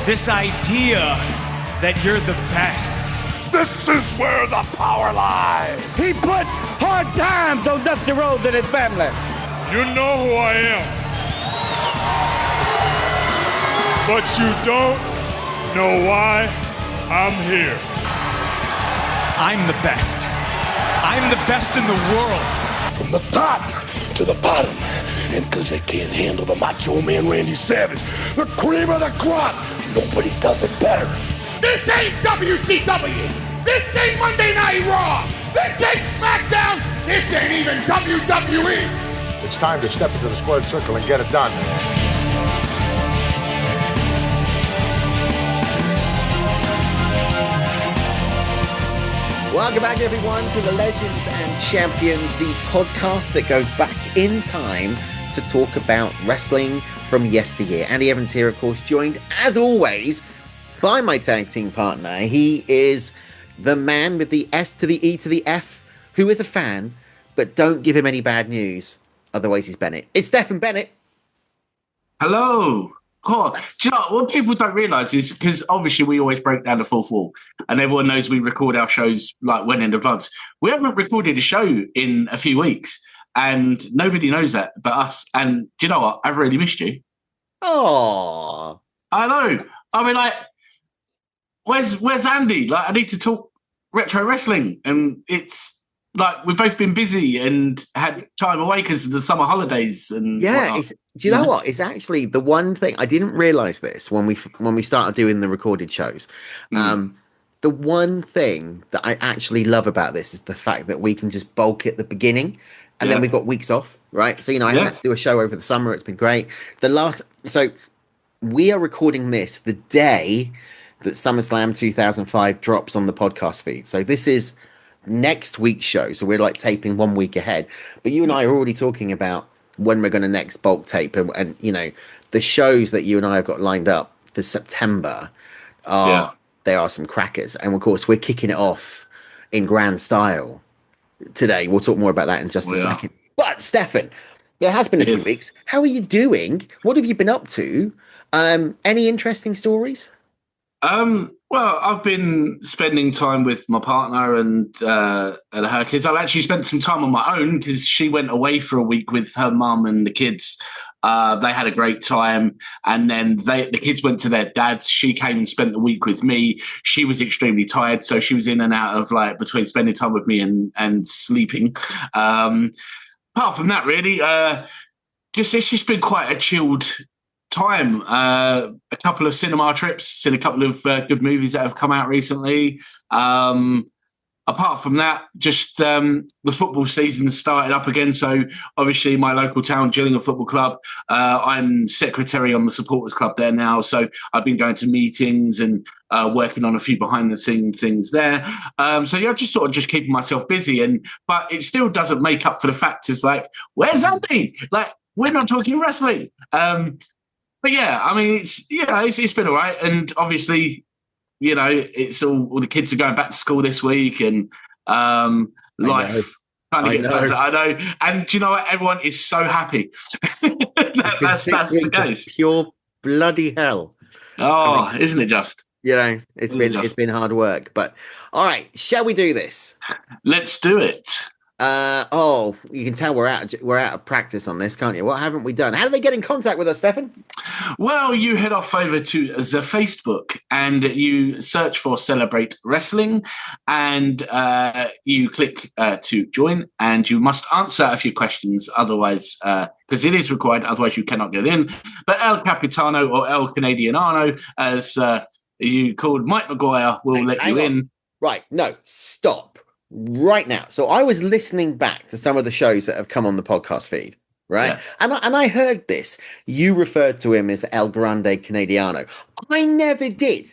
This idea that you're the best. This is where the power lies. He put hard times on Dusty Rhodes and his family. You know who I am. But you don't know why I'm here. I'm the best. I'm the best in the world. From the top to the bottom. And because they can't handle the Macho Man Randy Savage, the cream of the crop, nobody does it better. This ain't WCW. This ain't Monday Night Raw. This ain't SmackDown. This ain't even WWE. It's time to step into the squared circle and get it done. Welcome back, everyone, to the Legends and Champions, the podcast that goes back in time to talk about wrestling from yesteryear. Andy Evans here, of course, joined, as always, by my tag team partner. He is the man with the S to the E to the F, who is a fan, but don't give him any bad news. Otherwise, he's Bennett. It's Stefan Bennett. Hello. Cool. Do you know what people don't realise is because obviously we always break down the fourth wall, and everyone knows we record our shows like well in advance. We haven't recorded a show in a few weeks, and nobody knows that but us. And do you know what? I've really missed you. Oh, I know. I mean, like, where's Andy? Like, I need to talk retro wrestling, and it's like we've both been busy and had time away because of the summer holidays and yeah. Do you know what? It's actually the one thing I didn't realize this when we started doing the recorded shows. The one thing that I actually love about this is the fact that we can just bulk at the beginning, and then we've got weeks off, right? So I had to do a show over the summer. It's been great. So we are recording this the day that SummerSlam 2005 drops on the podcast feed. So this is next week's show, so we're like taping 1 week ahead, but you and I are already talking about when we're going to next bulk tape, and you know, the shows that you and I have got lined up for September there are some crackers, and of course we're kicking it off in grand style today. We'll talk more about that in just a second. But Stefan, it has been a few weeks. How are you doing? What have you been up to? Any interesting stories? Well, I've been spending time with my partner and her kids. I've actually spent some time on my own because she went away for a week with her mum and the kids. They had a great time, and then the kids went to their dad's. She came and spent the week with me. She was extremely tired, so she was in and out of like between spending time with me and sleeping. Apart from that, really, it's just been quite a chilled time. A couple of cinema trips, seen a couple of good movies that have come out recently. Apart from that, just the football season started up again. So obviously my local town, Gillingham Football Club, I'm secretary on the supporters club there now. So I've been going to meetings and working on a few behind the scenes things there. Just sort of just keeping myself busy. But it still doesn't make up for the fact is like, where's Andy? Like, we're not talking wrestling. But yeah, I mean, it's been all right. And obviously, you know, it's all the kids are going back to school this week, and life kind of gets better. I know. And do you know what? Everyone is so happy. that's the case. Pure bloody hell. Oh, isn't it just? You know, it's been hard work. But all right, shall we do this? Let's do it. You can tell we're out of practice on this, can't you? What haven't we done? How do they get in contact with us, Stefan? Well, you head off over to the Facebook and you search for Celebrate Wrestling, and you click to join, and you must answer a few questions, otherwise, because it is required, otherwise you cannot get in. But El Capitano, or El Canadiano, as you called Mike Maguire, will let you in. Right, no, stop. Right now. So I was listening back to some of the shows that have come on the podcast feed, right? Yeah. And I heard this. You referred to him as El Grande Canadiano. I never did.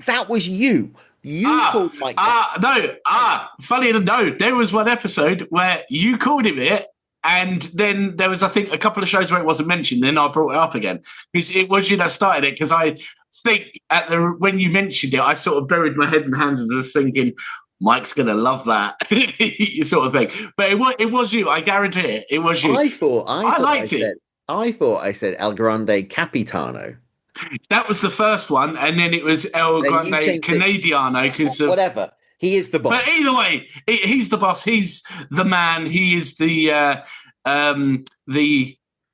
That was you. You called Mike. Funny enough, no. There was one episode where you called him it, and then there was, I think, a couple of shows where it wasn't mentioned. Then I brought it up again because it was you that started it. Because I think when you mentioned it, I sort of buried my head in hands and was thinking, Mike's going to love that sort of thing. But it was you. I guarantee it was you. I thought I liked it. I thought I said El Grande Capitano. That was the first one, and then it was El Then you Grande changed it. Canadiano because of Whatever. He is the boss. But either way, he's the boss. He's the man. He is the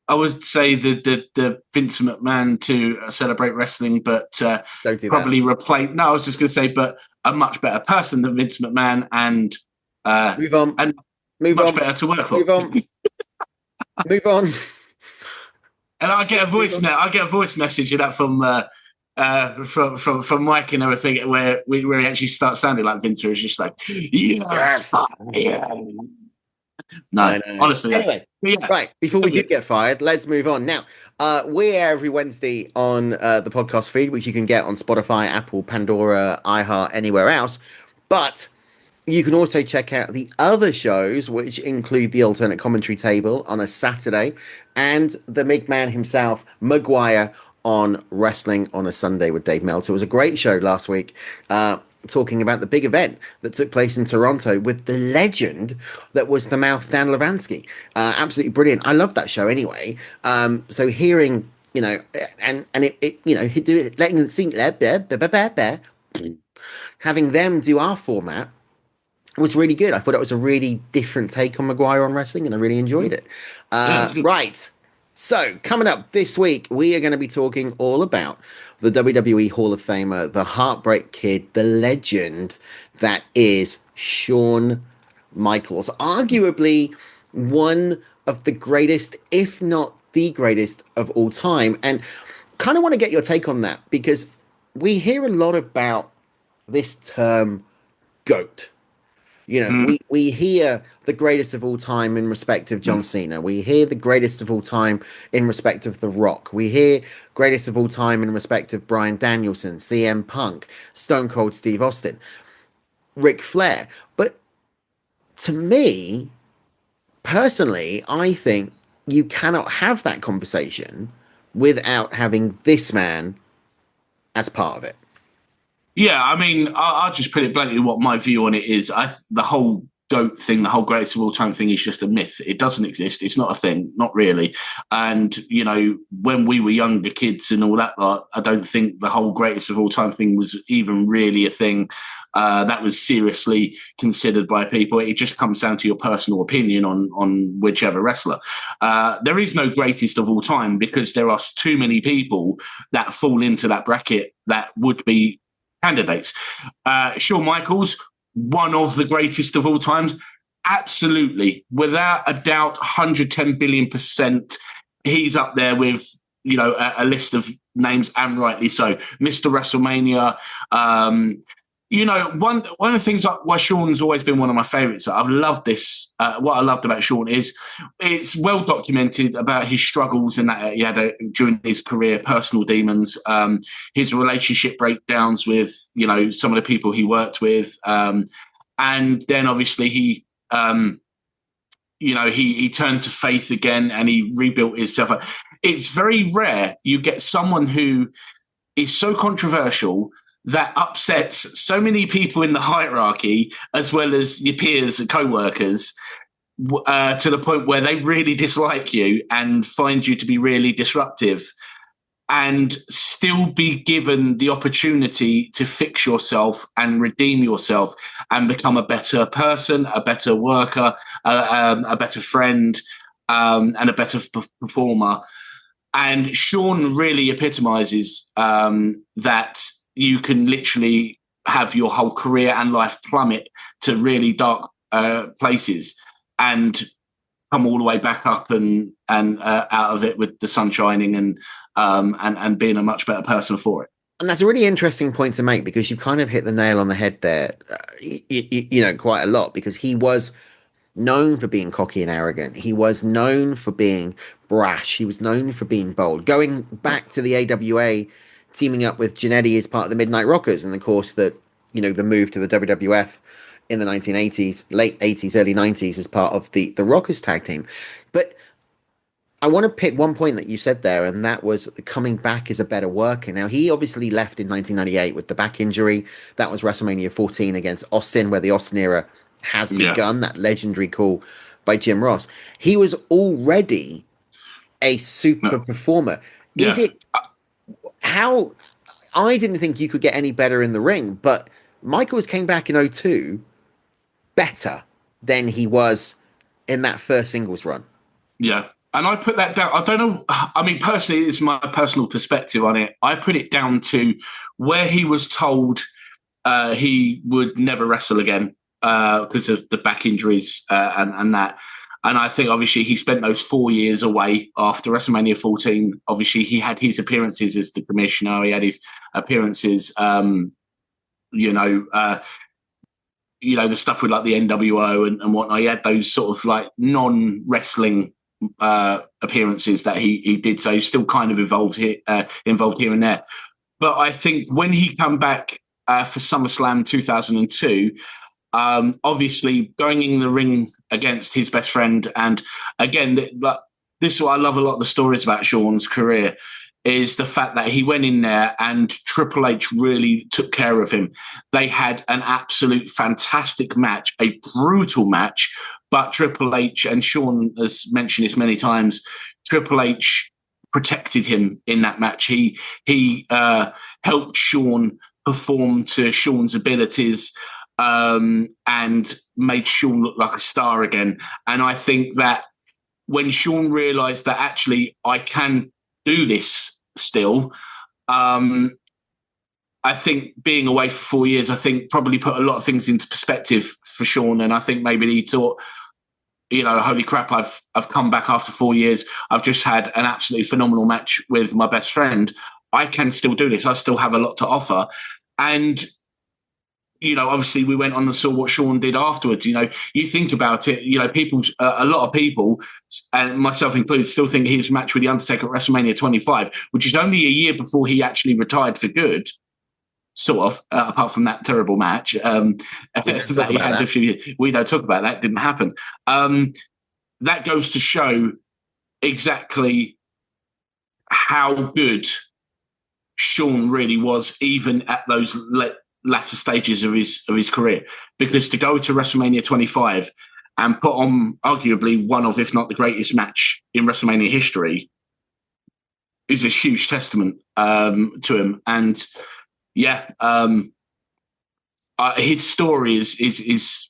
I would say the Vince McMahon to celebrate wrestling, but Don't do probably replace. No, I was just going to say, but a much better person than Vince McMahon, and move on, and move much on, better to work for. move on, move on. And I get a voice now. I get a voice message of that from Mike and everything, where he actually starts sounding like Vince. It's just like, yeah, no, honestly. Anyway, right, before we did get fired, let's move on. Now, we're every Wednesday on the podcast feed, which you can get on Spotify, Apple, Pandora, iHeart, anywhere else. But you can also check out the other shows, which include the Alternate Commentary Table on a Saturday and the big man himself, Maguire, on Wrestling on a Sunday with Dave Meltzer. It was a great show last week, talking about the big event that took place in Toronto with the legend that was the Mouth Dan Levansky. Absolutely brilliant. I love that show anyway. So hearing, and it he'd do it, letting the sing there, having them do our format was really good. I thought it was a really different take on Maguire on wrestling, and I really enjoyed it. Right. So, coming up this week, we are going to be talking all about the WWE Hall of Famer, the Heartbreak Kid, the legend that is Shawn Michaels. Arguably one of the greatest, if not the greatest of all time. And kind of want to get your take on that, because we hear a lot about this term GOAT. We hear the greatest of all time in respect of John Cena. We hear the greatest of all time in respect of The Rock. We hear greatest of all time in respect of Bryan Danielson, CM Punk, Stone Cold Steve Austin, Ric Flair. But to me, personally, I think you cannot have that conversation without having this man as part of it. Yeah, I mean, I'll just put it bluntly what my view on it is. The whole GOAT thing, the whole greatest of all time thing is just a myth. It doesn't exist. It's not a thing, not really. And, when we were younger kids and all that, I don't think the whole greatest of all time thing was even really a thing that was seriously considered by people. It just comes down to your personal opinion on whichever wrestler. There is no greatest of all time because there are too many people that fall into that bracket that would be candidates. Shawn Michaels, one of the greatest of all times, absolutely, without a doubt, 110 billion%. He's up there with a list of names, and rightly so. Mr. WrestleMania. One of the things why Shawn's always been one of my favorites. I've loved this. What I loved about Shawn is it's well documented about his struggles and that he had during his career, personal demons, his relationship breakdowns with some of the people he worked with, and then obviously he turned to faith again and he rebuilt himself. It's very rare you get someone who is so controversial that upsets so many people in the hierarchy, as well as your peers and co-workers, to the point where they really dislike you and find you to be really disruptive, and still be given the opportunity to fix yourself and redeem yourself and become a better person, a better worker, a better friend, and a better performer. And Shawn really epitomizes that you can literally have your whole career and life plummet to really dark places and come all the way back up and out of it with the sun shining and being a much better person for it. And that's a really interesting point to make, because you kind of hit the nail on the head there, quite a lot, because he was known for being cocky and arrogant. He was known for being brash. He was known for being bold. Going back to the AWA, teaming up with Jannetty as part of the Midnight Rockers, and of course the move to the WWF in the 1980s, late 80s, early 90s as part of the Rockers tag team. But I want to pick one point that you said there, and that was coming back as a better worker. Now, he obviously left in 1998 with the back injury. That was WrestleMania 14 against Austin, where the Austin era has begun, that legendary call by Jim Ross. He was already a super performer. Is it... how I didn't think you could get any better in the ring, but Michaels came back in '02 better than he was in that first singles run. Yeah. And I put that down. I don't know. I mean, personally, it's my personal perspective on it. I put it down to where he was told he would never wrestle again because of the back injuries and that. And I think, obviously, he spent those 4 years away after WrestleMania 14. Obviously, he had his appearances as the commissioner. He had his appearances, the stuff with like the NWO and whatnot. He had those sort of like non-wrestling appearances that he did. So he's still kind of involved here and there. But I think when he come back for SummerSlam 2002, obviously going in the ring against his best friend, and again, this is what I love a lot of the stories about Shawn's career, is the fact that he went in there and Triple H really took care of him. They had an absolute fantastic match, a brutal match, but Triple H, and Shawn has mentioned this many times, Triple H protected him in that match. He helped Shawn perform to Shawn's abilities and made Shawn look like a star again. And I think that when Shawn realised that actually I can do this still, I think being away for 4 years, I think probably put a lot of things into perspective for Shawn. And I think maybe he thought, holy crap, I've come back after 4 years. I've just had an absolutely phenomenal match with my best friend. I can still do this. I still have a lot to offer. And, obviously we went on and saw what Shawn did afterwards. You think about it, a lot of people, and myself included, still think his match with The Undertaker at WrestleMania 25, which is only a year before he actually retired for good, sort of, apart from that terrible match that he had a few years. We don't talk about that. Didn't happen. That goes to show exactly how good Shawn really was, even at those latter stages of his career. Because to go to WrestleMania 25 and put on arguably one of, if not the greatest match in WrestleMania history, is a huge testament to him. And yeah, his story is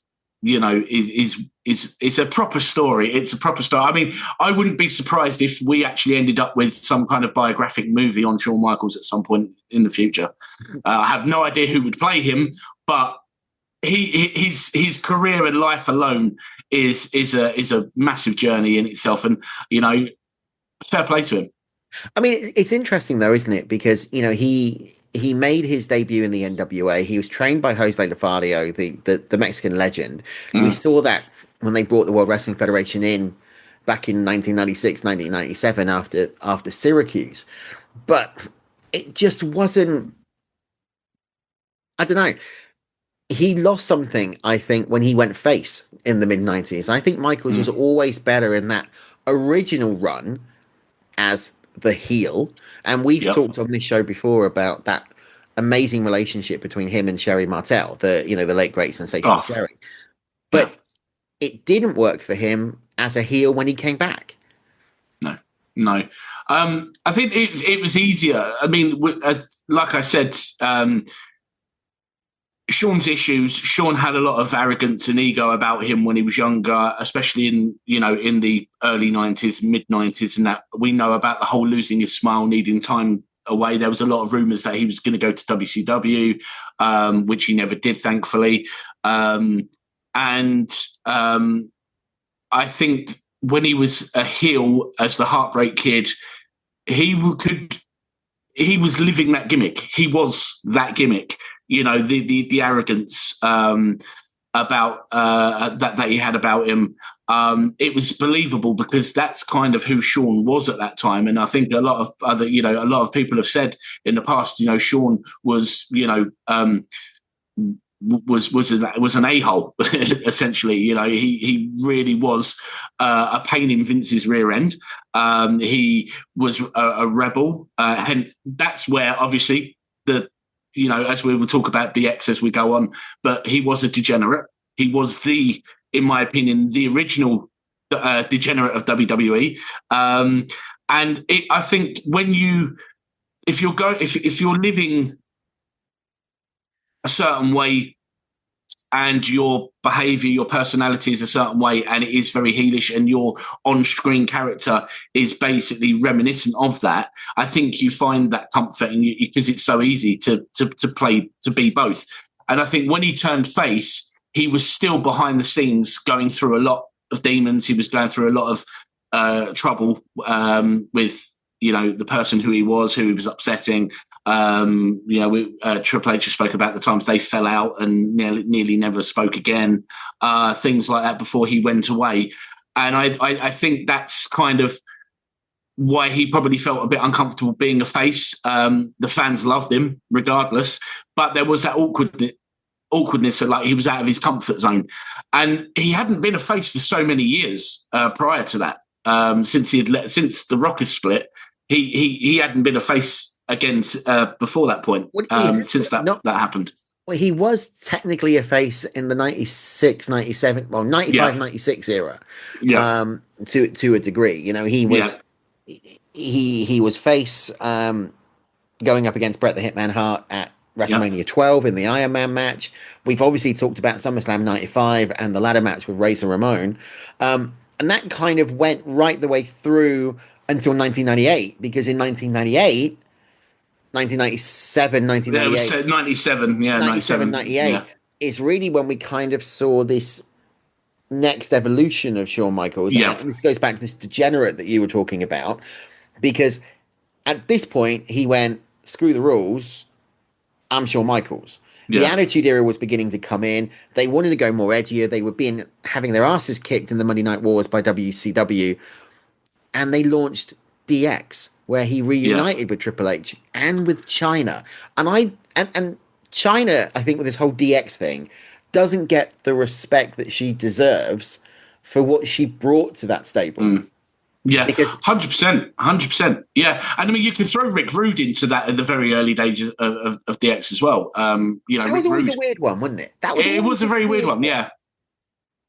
a proper story. It's a proper story. I mean, I wouldn't be surprised if we actually ended up with some kind of biographic movie on Shawn Michaels at some point in the future. I have no idea who would play him, but his career and life alone is a massive journey in itself. And fair play to him. I mean, it's interesting though, isn't it? Because he made his debut in the NWA. He was trained by Jose Lothario, the Mexican legend. We saw that when they brought the World Wrestling Federation in back in 1996, 1997 after Syracuse. But it just wasn't, I don't know. He lost something, I think, when he went face in the mid-90s. I think Michaels was always better in that original run as the heel. And we've talked on this show before about that amazing relationship between him and Sherry Martel, the late great sensational Sherry. But it didn't work for him as a heel when he came back. No. I think it was easier. I mean, like I said, Shawn's issues. Shawn had a lot of arrogance and ego about him when he was younger, especially in the early 90s, mid 90s, and that we know about the whole losing his smile, needing time away. There was a lot of rumors that he was going to go to WCW, which he never did, thankfully. And I think when he was a heel as the Heartbreak Kid, he was living that gimmick. He was that gimmick. The arrogance about that he had about him. It was believable because that's kind of who Shawn was at that time. And I think a lot of people have said in the past, Shawn was, was an a-hole essentially. He really was a pain in Vince's rear end. He was a rebel, and that's where obviously as we will talk about DX as we go on, but he was a degenerate. He was in my opinion, the original degenerate of WWE. I think when you if you're living a certain way and your behavior, your personality is a certain way, and it is very heelish, and your on-screen character is basically reminiscent of that, I think you find that comforting because it's so easy to be both. And I think when he turned face, he was still behind the scenes going through a lot of demons. He was going through a lot of trouble with, the person who he was upsetting. Triple H spoke about the times they fell out and nearly never spoke again, things like that before he went away. And I think that's kind of why he probably felt a bit uncomfortable being a face. The fans loved him regardless, but there was that awkwardness that, like, he was out of his comfort zone. And he hadn't been a face for so many years prior to that. Since the Rockers split, he hadn't been a face again before that point, since that happened. Well, he was technically a face in the 96, 97, 95, 96 era, to a degree. He was he was face going up against Bret the Hitman Hart at WrestleMania 12 in the Iron Man match. We've obviously talked about SummerSlam 95 and the ladder match with Razor Ramon. And that kind of went right the way through until 1998, because in 1998, 1997, 1998. 97, 98 is really when we kind of saw this next evolution of Shawn Michaels. Yeah. And this goes back to this degenerate that you were talking about, because at this point he went, screw the rules, I'm Shawn Michaels. The Attitude Era was beginning to come in. They wanted to go more edgier. They were having their asses kicked in the Monday Night Wars by WCW. And they launched DX, where he reunited with Triple H and with China. And China, I think, with this whole DX thing, doesn't get the respect that she deserves for what she brought to that stable. Yeah, because 100%. Yeah, and I mean, you can throw Rick Rude into that at the very early days of DX as well. That was always a weird one, wasn't it? It was a very weird one. Yeah.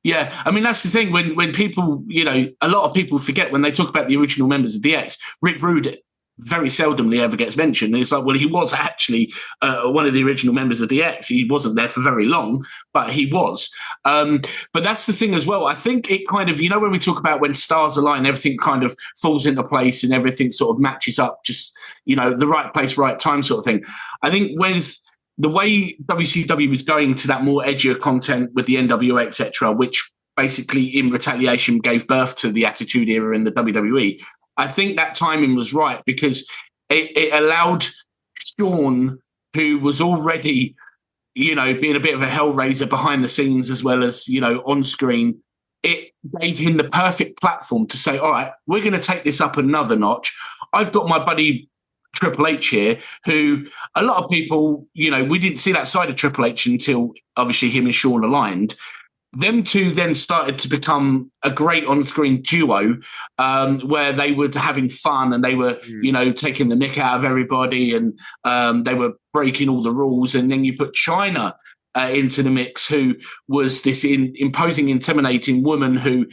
Yeah, I mean, that's the thing. When people, a lot of people forget when they talk about the original members of DX, Rick Rude very seldomly ever gets mentioned. And it's like, well, he was actually one of the original members of DX. He wasn't there for very long, but he was. But that's the thing as well. I think it kind of, when we talk about when stars align, everything kind of falls into place and everything sort of matches up, just, the right place, right time sort of thing. I think with the way WCW was going to that more edgier content with the NWO, etc., which basically in retaliation gave birth to the Attitude Era in the WWE, I think that timing was right, because it allowed Shawn, who was already, being a bit of a hellraiser behind the scenes as well as, on screen, it gave him the perfect platform to say, all right, we're going to take this up another notch. I've got my buddy Triple H here, who a lot of people, we didn't see that side of Triple H until obviously him and Shawn aligned. Them two then started to become a great on-screen duo, where they were having fun and they were, taking the mick out of everybody, and they were breaking all the rules. And then you put Chyna into the mix, who was this imposing, intimidating woman who,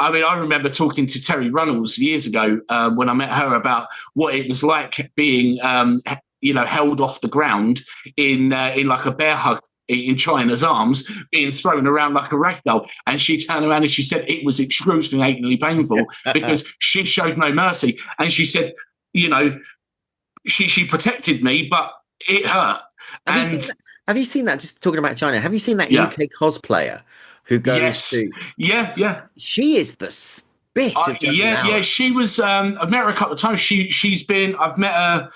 I remember talking to Terry Runnels years ago when I met her about what it was like being, held off the ground in like a bear hug in Chyna's arms, being thrown around like a ragdoll. And she turned around and she said it was excruciatingly painful because she showed no mercy. And she said, she protected me, but it hurt. Have you seen that? Just talking about Chyna, have you seen that UK cosplayer who goes to... Yeah. She is the spit of Yeah, she was... I've met her a couple of times. I've met her...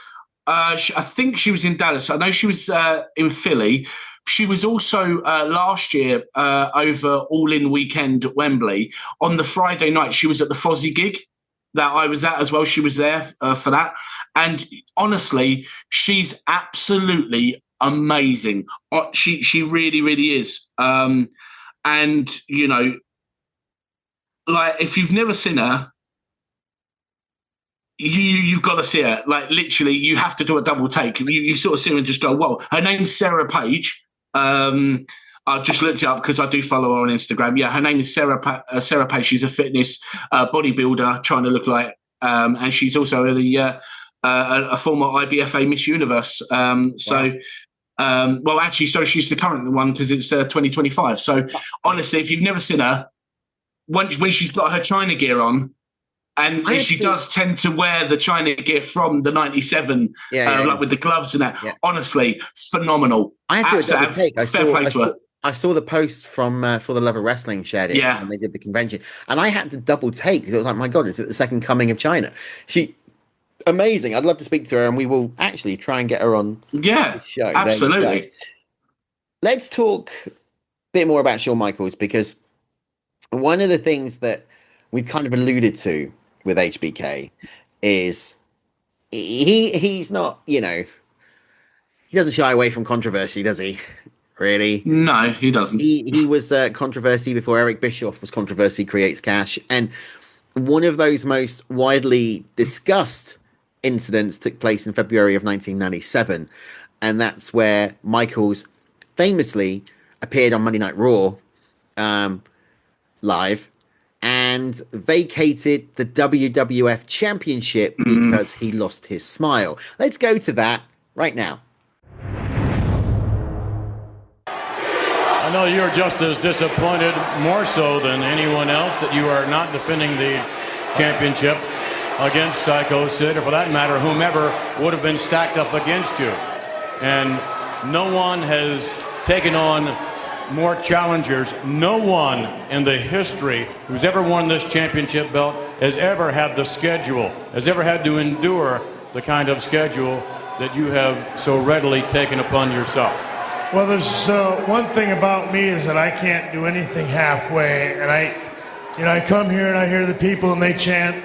I think she was in Dallas. I know she was in Philly. She was also last year over All In Weekend at Wembley. On the Friday night, she was at the Fozzy gig that I was at as well. She was there for that. And honestly, she's absolutely amazing. She really, really is. And, like, if you've never seen her, you've got to see her. Like, literally, you have to do a double take. You sort of see her and just go, whoa. Her name's Sarah Page. I just looked it up because I do follow her on Instagram. Yeah, her name is Sarah Page. She's a fitness bodybuilder trying to look like, and she's also the a former IBFA Miss Universe. Well, actually, so she's the current one because it's 2025. So honestly, if you've never seen her, when she's got her China gear on, and she does tend to wear the China gear from the 97, like with the gloves and that. Yeah. Honestly, phenomenal. I had to double take. I saw the post from For the Love of Wrestling shared it when they did the convention, and I had to double take because it was like, my God, it's the second coming of China. She amazing. I'd love to speak to her, and we will actually try and get her on. Yeah, the show. Absolutely. Let's talk a bit more about Shawn Michaels, because one of the things that we've kind of alluded to with HBK is he's not, he doesn't shy away from controversy, does he? Really? No, he doesn't. He was controversy before Eric Bischoff was controversy creates cash. And one of those most widely discussed incidents took place in February of 1997. And that's where Michaels famously appeared on Monday Night Raw live and vacated the WWF Championship because he lost his smile. Let's go to that right now. I know you're just as disappointed, more so than anyone else, that you are not defending the championship against Psycho Sid, or for that matter, whomever would have been stacked up against you. And no one has taken on more challengers. No one in the history who's ever won this championship belt has ever had the schedule, has ever had to endure the kind of schedule that you have so readily taken upon yourself. Well, there's one thing about me is that I can't do anything halfway, and I come here and I hear the people and they chant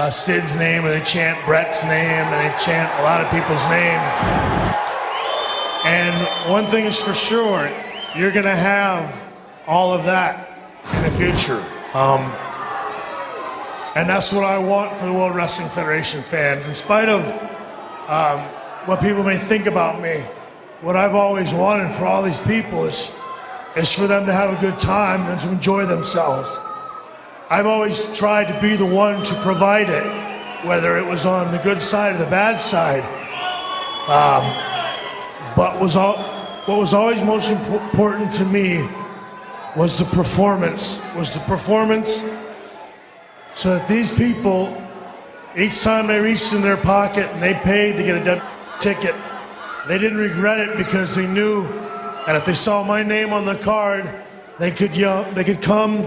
Sid's name, or they chant Brett's name, and they chant a lot of people's names. And one thing is for sure, you're going to have all of that in the future. And that's what I want for the World Wrestling Federation fans. In spite of what people may think about me, what I've always wanted for all these people is for them to have a good time and to enjoy themselves. I've always tried to be the one to provide it, whether it was on the good side or the bad side. But what was always most important to me was the performance. So that these people, each time they reached in their pocket and they paid to get a ticket, they didn't regret it, because they knew that if they saw my name on the card, they could yell, they could come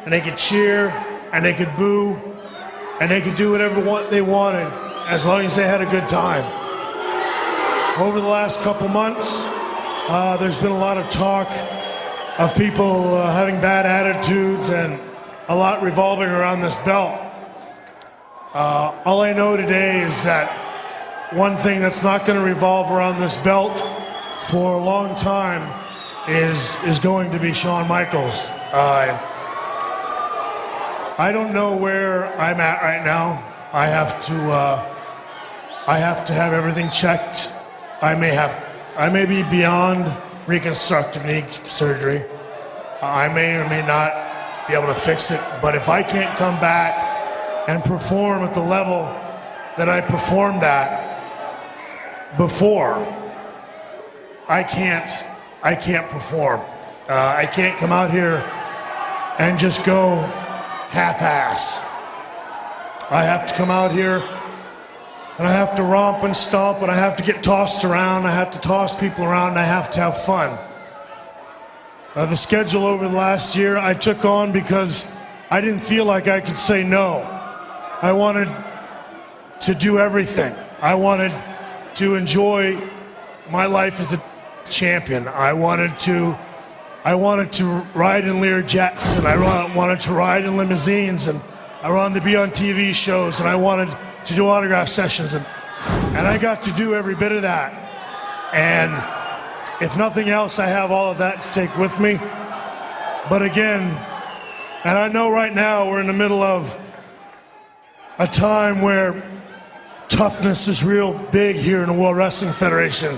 and they could cheer and they could boo and they could do whatever they wanted, as long as they had a good time. Over the last couple months, there's been a lot of talk of people having bad attitudes and a lot revolving around this belt. All I know today is that one thing that's not going to revolve around this belt for a long time is going to be Shawn Michaels. I don't know where I'm at right now. I have to have everything checked. I may be beyond reconstructive knee surgery. I may or may not be able to fix it. But if I can't come back and perform at the level that I performed at before, I can't perform. I can't come out here and just go half-ass. I have to come out here and I have to romp and stomp, and I have to get tossed around, I have to toss people around, and I have to have fun. The schedule over the last year I took on because I didn't feel like I could say no. I wanted to do everything. I wanted to enjoy my life as a champion. I wanted to ride in Lear jets, and I wanted to ride in limousines, and I wanted to be on TV shows, and I wanted to do autograph sessions, and I got to do every bit of that. And if nothing else, I have all of that to take with me. But again, and I know right now we're in the middle of a time where toughness is real big here in the World Wrestling Federation.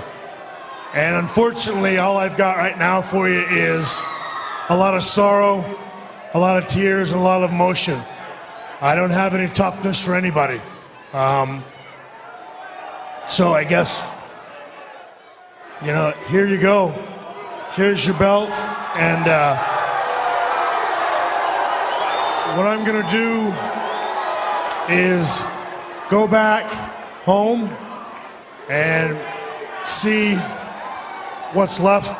And unfortunately, all I've got right now for you is a lot of sorrow, a lot of tears, and a lot of emotion. I don't have any toughness for anybody. So I guess, here you go. Here's your belt. And what I'm going to do is go back home and see what's left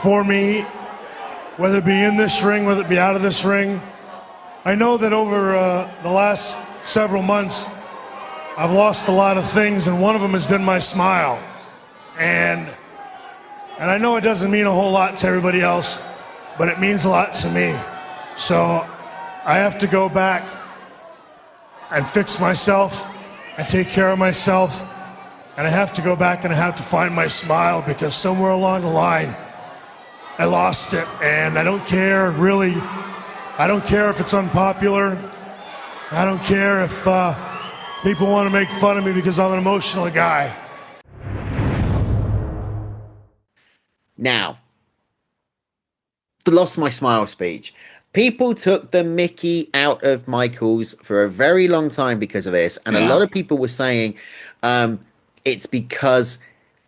for me, whether it be in this ring, whether it be out of this ring. I know that over the last several months, I've lost a lot of things, and one of them has been my smile. And I know it doesn't mean a whole lot to everybody else, but it means a lot to me. So I have to go back and fix myself and take care of myself. And I have to go back and I have to find my smile, because somewhere along the line, I lost it. And I don't care, really. I don't care if it's unpopular. I don't care if people want to make fun of me because I'm an emotional guy. Now, the lost my smile speech. People took the mickey out of Michaels for a very long time because of this. And a lot of people were saying it's because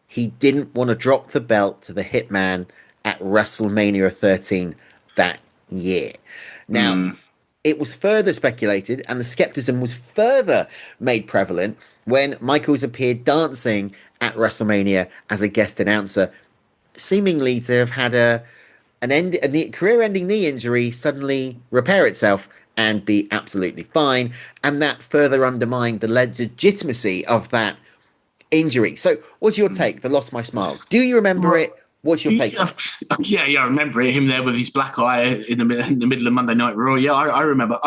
he didn't want to drop the belt to the Hitman at WrestleMania 13 that year. Now, it was further speculated, and the skepticism was further made prevalent when Michaels appeared dancing at WrestleMania as a guest announcer, seemingly to have had a career-ending knee injury suddenly repair itself and be absolutely fine, and that further undermined the legitimacy of that injury. So, what's your take? The Lost My Smile. Do you remember it? What's your take? Yeah, I remember it. Him there with his black eye in the middle of Monday Night Raw. Yeah, I remember.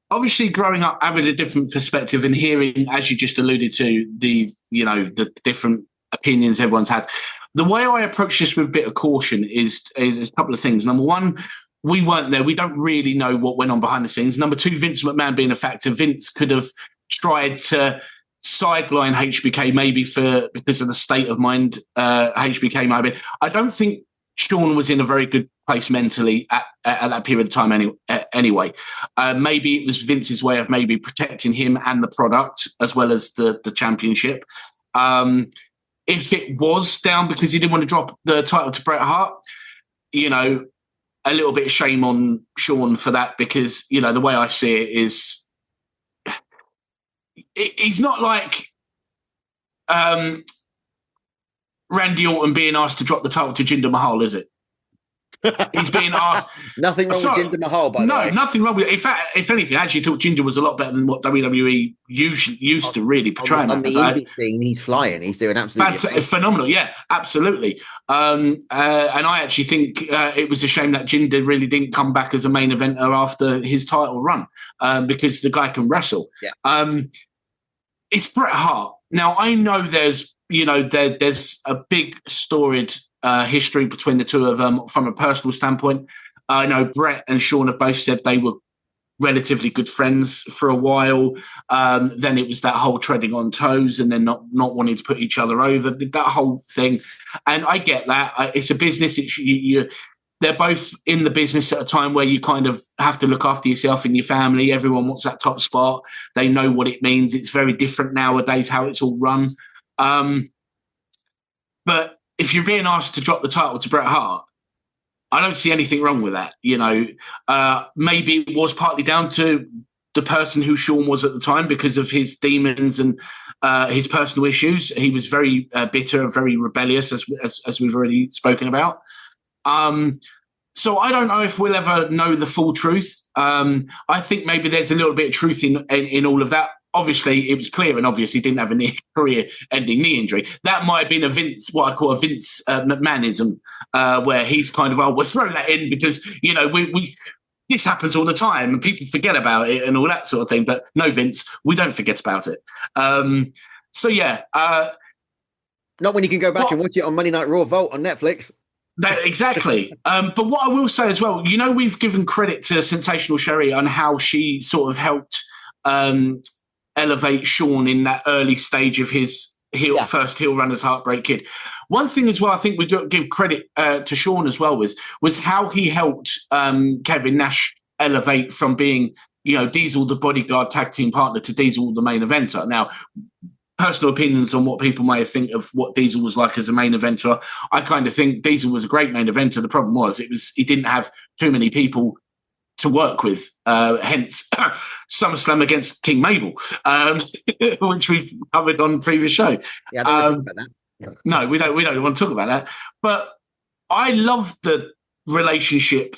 Obviously, growing up, having a different perspective and hearing, as you just alluded to, the different opinions everyone's had. The way I approach this with a bit of caution is a couple of things. Number one, we weren't there. We don't really know what went on behind the scenes. Number two, Vince McMahon being a factor. Vince could have tried to sideline HBK maybe because of the state of mind HBK might have been. I don't think Shawn was in a very good place mentally at that period of time anyway. Maybe it was Vince's way of maybe protecting him and the product as well as the championship. If it was down because he didn't want to drop the title to Bret Hart, a little bit of shame on Shawn for that, because, the way I see it is he's not like Randy Orton being asked to drop the title to Jinder Mahal, is it? He's being asked. Nothing wrong with Jinder Mahal, by the way. No, nothing wrong with it. In fact, if anything, I actually thought Jinder was a lot better than what WWE used to really portray him. On the indie scene, he's flying. He's doing absolutely phenomenal. Yeah, absolutely. And I actually think it was a shame that Jinder really didn't come back as a main eventer after his title run, because the guy can wrestle. Yeah. It's Bret Hart. Now, I know there's a big storied history between the two of them from a personal standpoint. I know Bret and Shawn have both said they were relatively good friends for a while. Then it was that whole treading on toes and then not wanting to put each other over, that whole thing. And I get that. It's a business. They're both in the business at a time where you kind of have to look after yourself and your family. Everyone wants that top spot. They know what it means. It's very different nowadays how it's all run. But if you're being asked to drop the title to Bret Hart, I don't see anything wrong with that. Maybe it was partly down to the person who Shawn was at the time because of his demons and his personal issues. He was very bitter, very rebellious, as we've already spoken about. So I don't know if we'll ever know the full truth. I think maybe there's a little bit of truth in all of that. Obviously, it was clear and obvious he didn't have a career-ending knee injury. That might have been what I call a Vince McMahonism, where he's kind of, we'll throw that in because, we this happens all the time and people forget about it and all that sort of thing. But no, Vince, we don't forget about it. Not when you can go back and watch it on Monday Night Raw Vault on Netflix. Exactly. But what I will say as well, we've given credit to Sensational Sherry on how she sort of helped elevate Shawn in that early stage of his first heel run as Heartbreak Kid. One thing as well, I think we do give credit to Shawn as well was how he helped Kevin Nash elevate from being, Diesel the bodyguard tag team partner to Diesel the main eventer. Now, personal opinions on what people may think of what Diesel was like as a main eventer. I kind of think Diesel was a great main eventer. The problem was he didn't have too many people to work with, hence SummerSlam against King Mabel, which we've covered on previous show. Yeah, I don't want to talk about that. No, we don't want to talk about that. But I love the relationship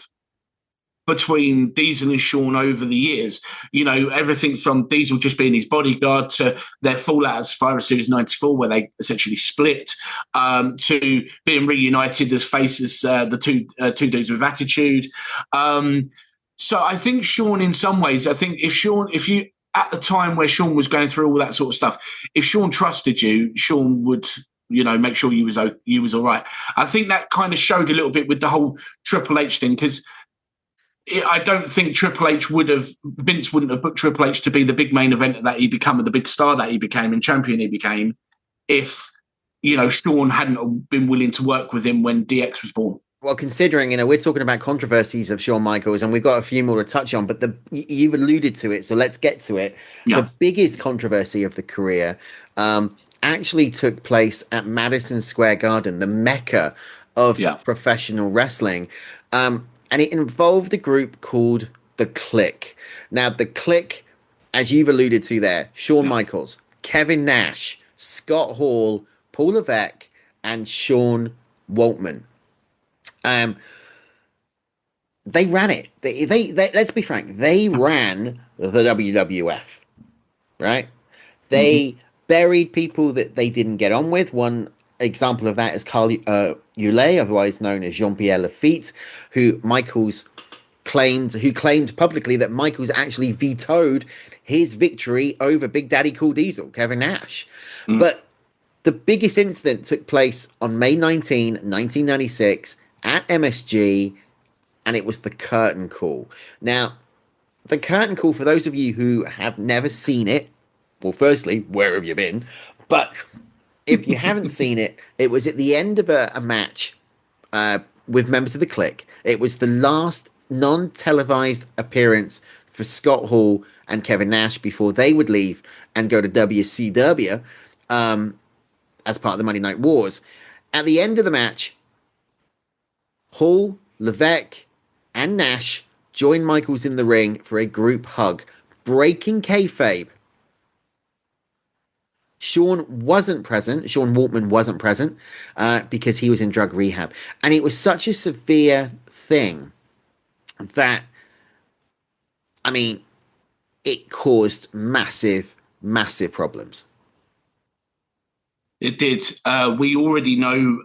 between Diesel and Shawn over the years. You know, everything from Diesel just being his bodyguard to their fallout as Survivor Series 94, where they essentially split, to being reunited as faces, the two dudes with attitude. So I think Shawn, in some ways, if you at the time where Shawn was going through all that sort of stuff, if Shawn trusted you, Shawn would, make sure you was all right. I think that kind of showed a little bit with the whole Triple H thing, because I don't think Vince wouldn't have booked Triple H to be the big main event that he became, the big star that he became and champion he became, if, Shawn hadn't been willing to work with him when DX was born. Well, considering, we're talking about controversies of Shawn Michaels, and we've got a few more to touch on, but you've alluded to it, so let's get to it. Yeah. The biggest controversy of the career actually took place at Madison Square Garden, the mecca of professional wrestling. And it involved a group called The Clique. Now, The Clique, as you've alluded to there, Shawn Michaels, Kevin Nash, Scott Hall, Paul Levesque, and Sean Waltman. They ran it. They let's be frank, they ran the WWF, right? They buried people that they didn't get on with. One example of that is Carl Ouellet, otherwise known as Jean-Pierre Lafitte, who claimed publicly that Michaels actually vetoed his victory over Big Daddy Cool Diesel, Kevin Nash. But the biggest incident took place on May 19, 1996 at MSG, and it was the curtain call. Now, the curtain call, for those of you who have never seen it, well, firstly, where have you been? But if you haven't seen it, it was at the end of a match with members of the Clique. It was the last non-televised appearance for Scott Hall and Kevin Nash before they would leave and go to WCW as part of the Monday Night Wars. At the end of the match, Hall, Levesque, and Nash joined Michaels in the ring for a group hug, breaking kayfabe. Shawn Waltman wasn't present because he was in drug rehab. And it was such a severe thing that, it caused massive, massive problems. It did. We already know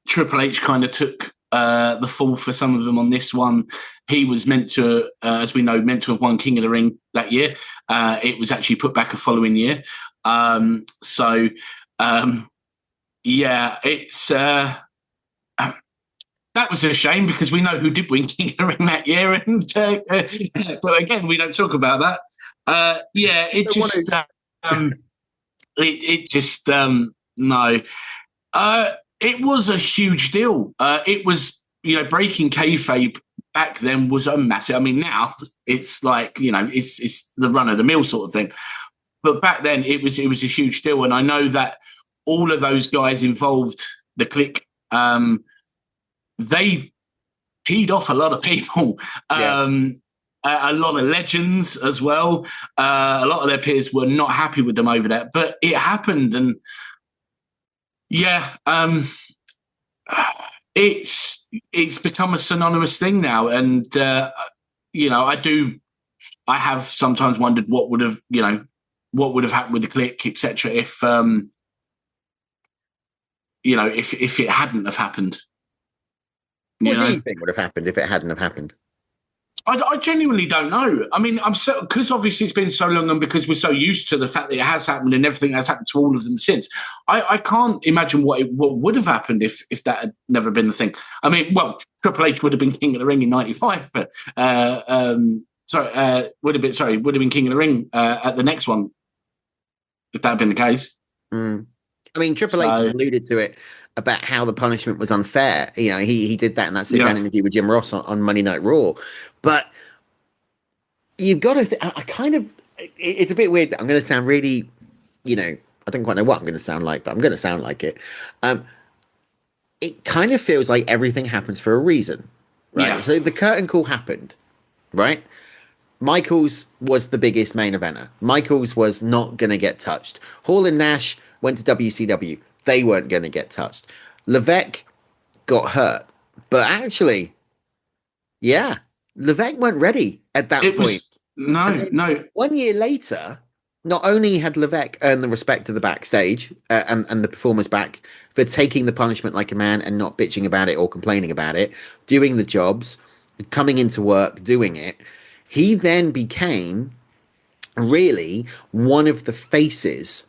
Triple H kind of took the fall for some of them on this one. He was meant to, as we know, have won King of the Ring that year. It was actually put back a following year. It's that was a shame because we know who did win King of the Ring that year, and but again, we don't talk about that. No. It was a huge deal. It was, breaking kayfabe back then was a massive. Now it's like, it's the run of the mill sort of thing. But back then it was a huge deal. And I know that all of those guys involved, the Clique, they peed off a lot of people, a lot of legends as well. A lot of their peers were not happy with them over that, but it happened. And it's become a synonymous thing now. And, I have sometimes wondered what would have happened with the Clique, etc. If it hadn't have happened. What do you think would have happened if it hadn't have happened? I genuinely don't know. I'm so, because obviously it's been so long, and because we're so used to the fact that it has happened and everything that's happened to all of them since. I can't imagine what would have happened if that had never been the thing. Triple H would have been King of the Ring in '95, but would have been King of the Ring at the next one if that had been the case. Triple H has alluded to it about how the punishment was unfair. He did that in that sit-down interview with Jim Ross on Monday Night Raw. But you've got to it's a bit weird. I'm going to sound really I don't quite know what I'm going to sound like, but I'm going to sound like it. It kind of feels like everything happens for a reason, right? Yeah. So the curtain call happened, right? Michaels was the biggest main eventer. Michaels was not going to get touched. Hall and Nash went to WCW. They weren't going to get touched. Levesque got hurt. But actually, yeah, Levesque weren't ready at that point. No. 1 year later, not only had Levesque earned the respect of the backstage and the performers back for taking the punishment like a man and not bitching about it or complaining about it, doing the jobs, coming into work, doing it, he then became really one of the faces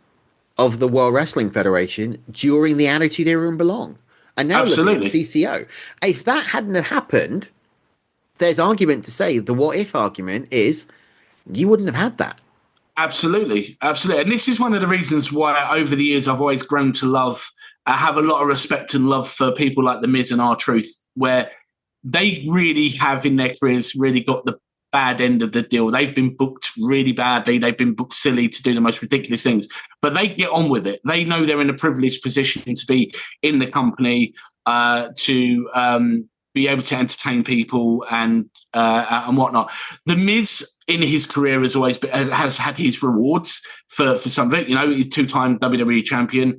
of the World Wrestling Federation during the Attitude Era and Belong. And now look at CCO. If that hadn't happened, there's argument to say the what if argument is you wouldn't have had that. Absolutely. And this is one of the reasons why over the years I've always grown to love, I have a lot of respect and love for people like The Miz and R-Truth, where they really have in their careers really got the bad end of the deal. They've been booked really badly. They've been booked silly to do the most ridiculous things, but they get on with it. They know they're in a privileged position to be in the company, to be able to entertain people and whatnot. The Miz in his career has had his rewards for some of it. He's 2-time WWE champion.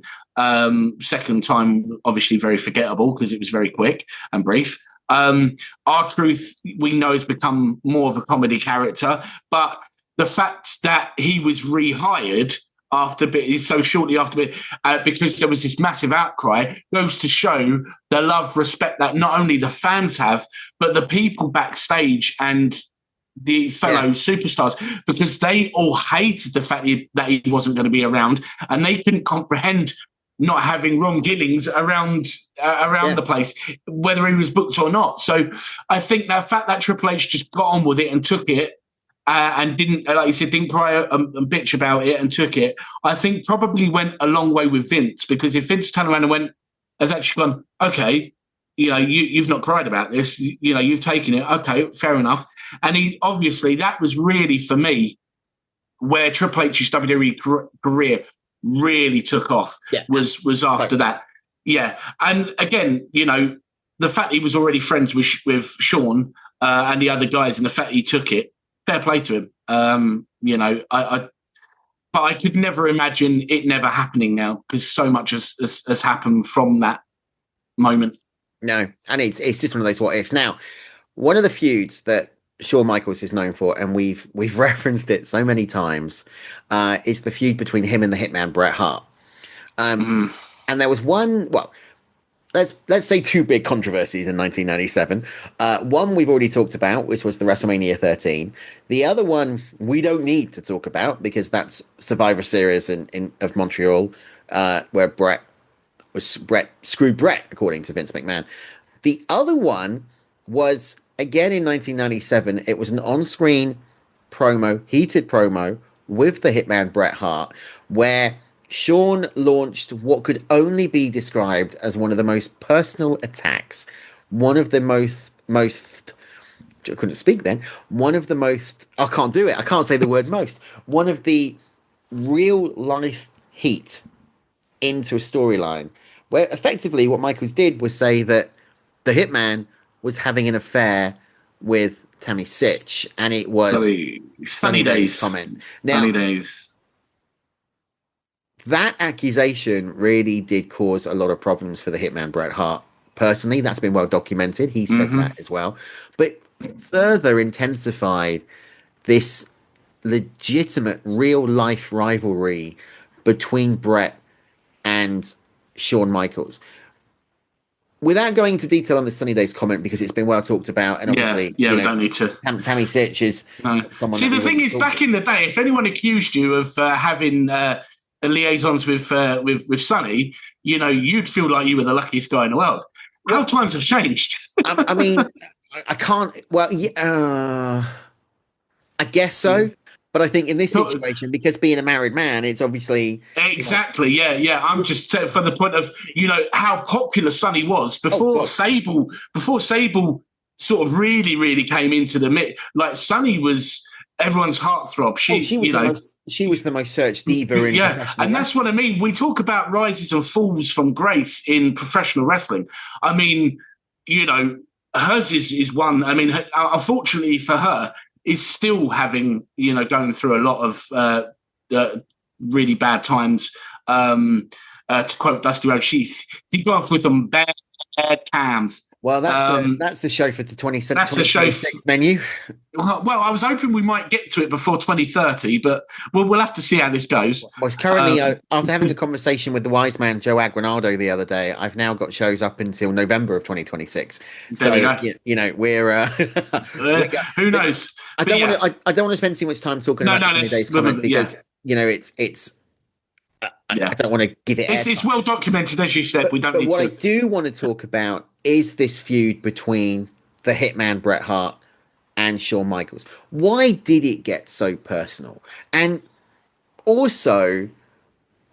Second time, obviously, very forgettable because it was very quick and brief. R-Truth, we know, has become more of a comedy character, but the fact that he was rehired shortly after because there was this massive outcry goes to show the love, respect that not only the fans have, but the people backstage and the fellow superstars, because they all hated the fact that he wasn't going to be around, and they couldn't comprehend not having Ron Gillings around the place, whether he was booked or not. So I think the fact that Triple H just got on with it and took it, and didn't, like you said, didn't cry and bitch about it and took it, I think probably went a long way with Vince, because if Vince turned around and has actually gone, okay, you've not cried about this, you've taken it, okay, fair enough. And he obviously, that was really, for me, where Triple H's WWE career really took off, was after that. Yeah. And again, the fact he was already friends with Shawn and the other guys, and the fact he took it, fair play to him. But I could never imagine it never happening now, because so much has happened from that moment. No, and it's just one of those what ifs. Now, one of the feuds that Shawn Michaels is known for, and we've referenced it so many times, is the feud between him and the Hitman Bret Hart. And there was one, well, let's say two big controversies in 1997. One we've already talked about, which was the WrestleMania 13. The other one we don't need to talk about, because that's Survivor Series of Montreal, where Bret screwed Bret, according to Vince McMahon. The other one was, again, in 1997, it was an on-screen promo, heated promo with the Hitman Bret Hart, where Shawn launched what could only be described as one of the most personal attacks, one of the most I couldn't speak then, one of the most, I can't do it, I can't say the word most, one of the real life heat into a storyline, where effectively what Michaels did was say that the Hitman was having an affair with Tammy Sitch, and it was Sunny Days comment. Now, Sunny Days. That accusation really did cause a lot of problems for the Hitman Bret Hart. Personally, that's been well documented. He said that as well. But further intensified this legitimate real-life rivalry between Bret and Shawn Michaels. Without going into detail on the Sunny Days comment, because it's been well talked about, and obviously, we don't need to. Tammy Sitch is someone. See, the thing is, back in the day, if anyone accused you of having liaisons with Sunny, you'd feel like you were the luckiest guy in the world. How times have changed. I mean, I can't. Well, I guess so. But I think in this situation, because being a married man, it's obviously exactly, yeah. I'm just from the point of how popular Sunny was before Sable. Before Sable sort of really came into the mix. Like Sunny was everyone's heartthrob. She was the most searched diva in professional and that's what I mean. We talk about rises and falls from grace in professional wrestling. I mean, hers is one. I mean, unfortunately for her, is still having, going through a lot of really bad times. To quote Dusty Rhodes, she go off with some bad times. Well, that's a show for the 2026 menu. Well, I was hoping we might get to it before 2030, but we'll have to see how this goes. Well, it's currently, after having a conversation with the wise man Joe Aguinaldo the other day, I've now got shows up until November of 2026. There we go. We're who knows? I don't want to spend too much time talking about Sunny Day's comment because it's. I don't want to give it. It's well documented, as you said. We don't need to. What I do want to talk about is this feud between the Hitman Bret Hart and Shawn Michaels. Why did it get so personal? And also,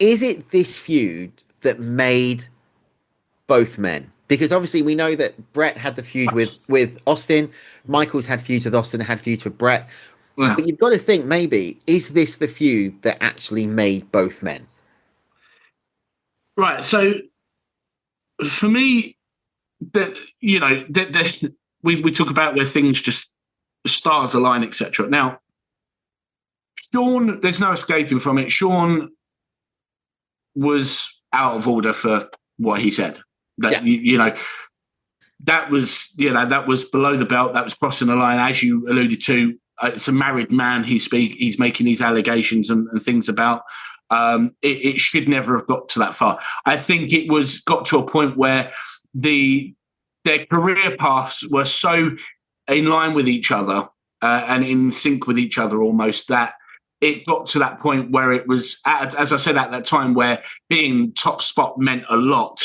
is it this feud that made both men? Because obviously we know that Bret had the feud with Austin. Michaels had feuds with Austin, had feuds with Bret. Yeah. But you've got to think, maybe, is this the feud that actually made both men? Right. So for me, we talk about where things just stars align, etc. Now, Shawn, there's no escaping from it. Shawn was out of order for what he said. That that was below the belt. That was crossing the line, as you alluded to. It's a married man. He's making these allegations and things about. It should never have got to that far. I think it got to a point where their career paths were so in line with each other and in sync with each other almost that it got to that point where it was, as I said at that time, where being top spot meant a lot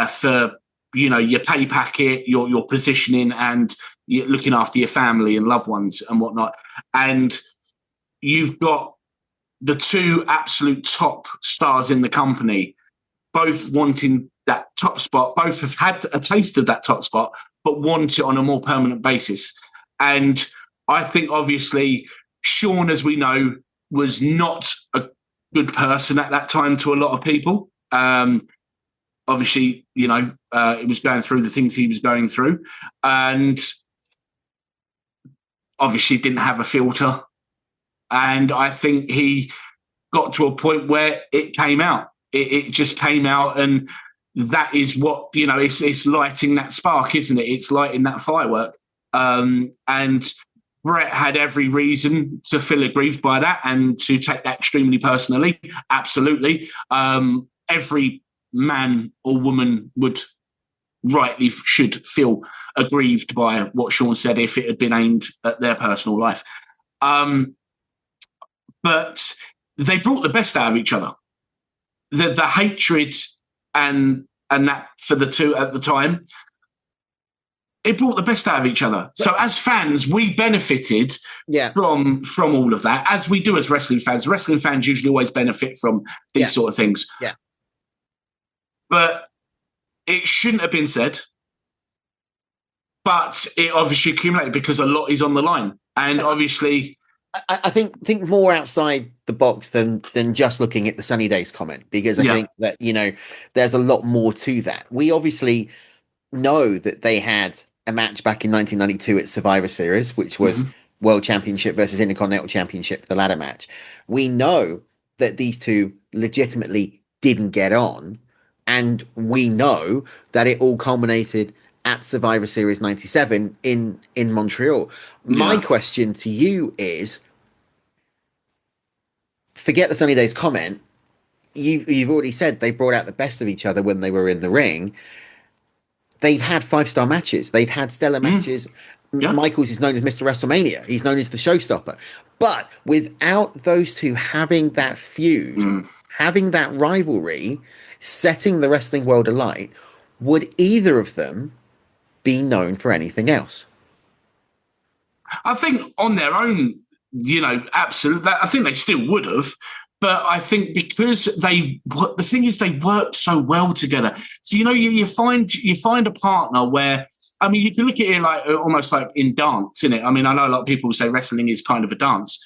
for your pay packet, your positioning, and you're looking after your family and loved ones and whatnot. And you've got the two absolute top stars in the company, both wanting that top spot, both have had a taste of that top spot, but want it on a more permanent basis. And I think, obviously, Shawn, as we know, was not a good person at that time to a lot of people. Obviously, it was going through the things he was going through, and obviously didn't have a filter. And I think he got to a point where it came out. It just came out, and that is what, it's lighting that spark, isn't it? It's lighting that firework. And Bret had every reason to feel aggrieved by that and to take that extremely personally. Absolutely. Every man or woman should feel aggrieved by what Shawn said if it had been aimed at their personal life. But they brought the best out of each other. The hatred and that for the two at the time, it brought the best out of each other. So as fans, we benefited from all of that, as we do as wrestling fans. Wrestling fans usually always benefit from these sort of things. Yeah. But it shouldn't have been said. But it obviously accumulated because a lot is on the line. And obviously, I think more outside the box than just looking at the Sunny Days comment, because I think that, there's a lot more to that. We obviously know that they had a match back in 1992 at Survivor Series, which was World Championship versus Intercontinental Championship, the ladder match. We know that these two legitimately didn't get on, and we know that it all culminated at Survivor Series 97 in Montreal. My question to you is, forget the Sunny Days comment. You've already said they brought out the best of each other when they were in the ring. They've had 5-star matches. They've had stellar matches. Yeah. Michaels is known as Mr. WrestleMania. He's known as the showstopper. But without those two having that feud, having that rivalry, setting the wrestling world alight, would either of them be known for anything else? I think on their own, absolutely. I think they still would have. But I think because the thing is, they work so well together. So you find a partner where, I mean, you can look at it like almost like in dance, isn't it? I mean, I know a lot of people say wrestling is kind of a dance.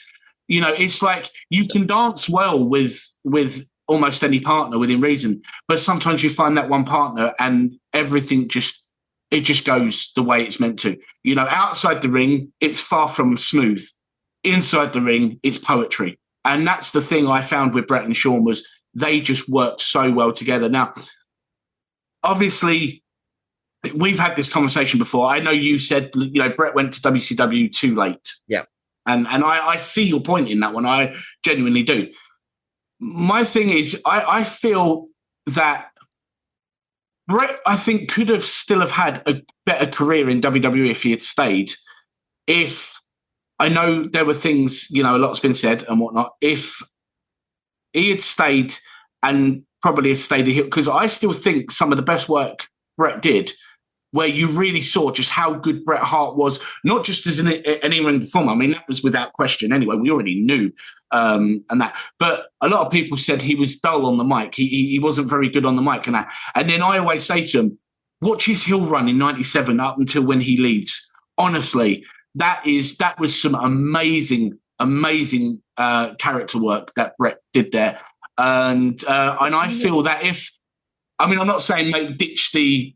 It's like you can dance well with almost any partner within reason, but sometimes you find that one partner and everything just goes the way it's meant to. Outside the ring, it's far from smooth. Inside the ring, it's poetry. And that's the thing I found with Bret and Shawn, was they just worked so well together. Now, obviously, we've had this conversation before. I know you said, Bret went to WCW too late. Yeah. And I see your point in that one. I genuinely do. My thing is, I feel that Bret, I think, could have still have had a better career in WWE if he had stayed. If I know there were things, a lot's been said and whatnot. If he had stayed and probably had stayed a heel, because I still think some of the best work Bret did, where you really saw just how good Bret Hart was, not just as an in-ring performer. I mean, that was without question anyway. We already knew and that. But a lot of people said he was dull on the mic. He wasn't very good on the mic and that. And then I always say to him, watch his heel run in 97 up until when he leaves. Honestly, that was some amazing character work that Bret did there. And I feel that I'm not saying ditch the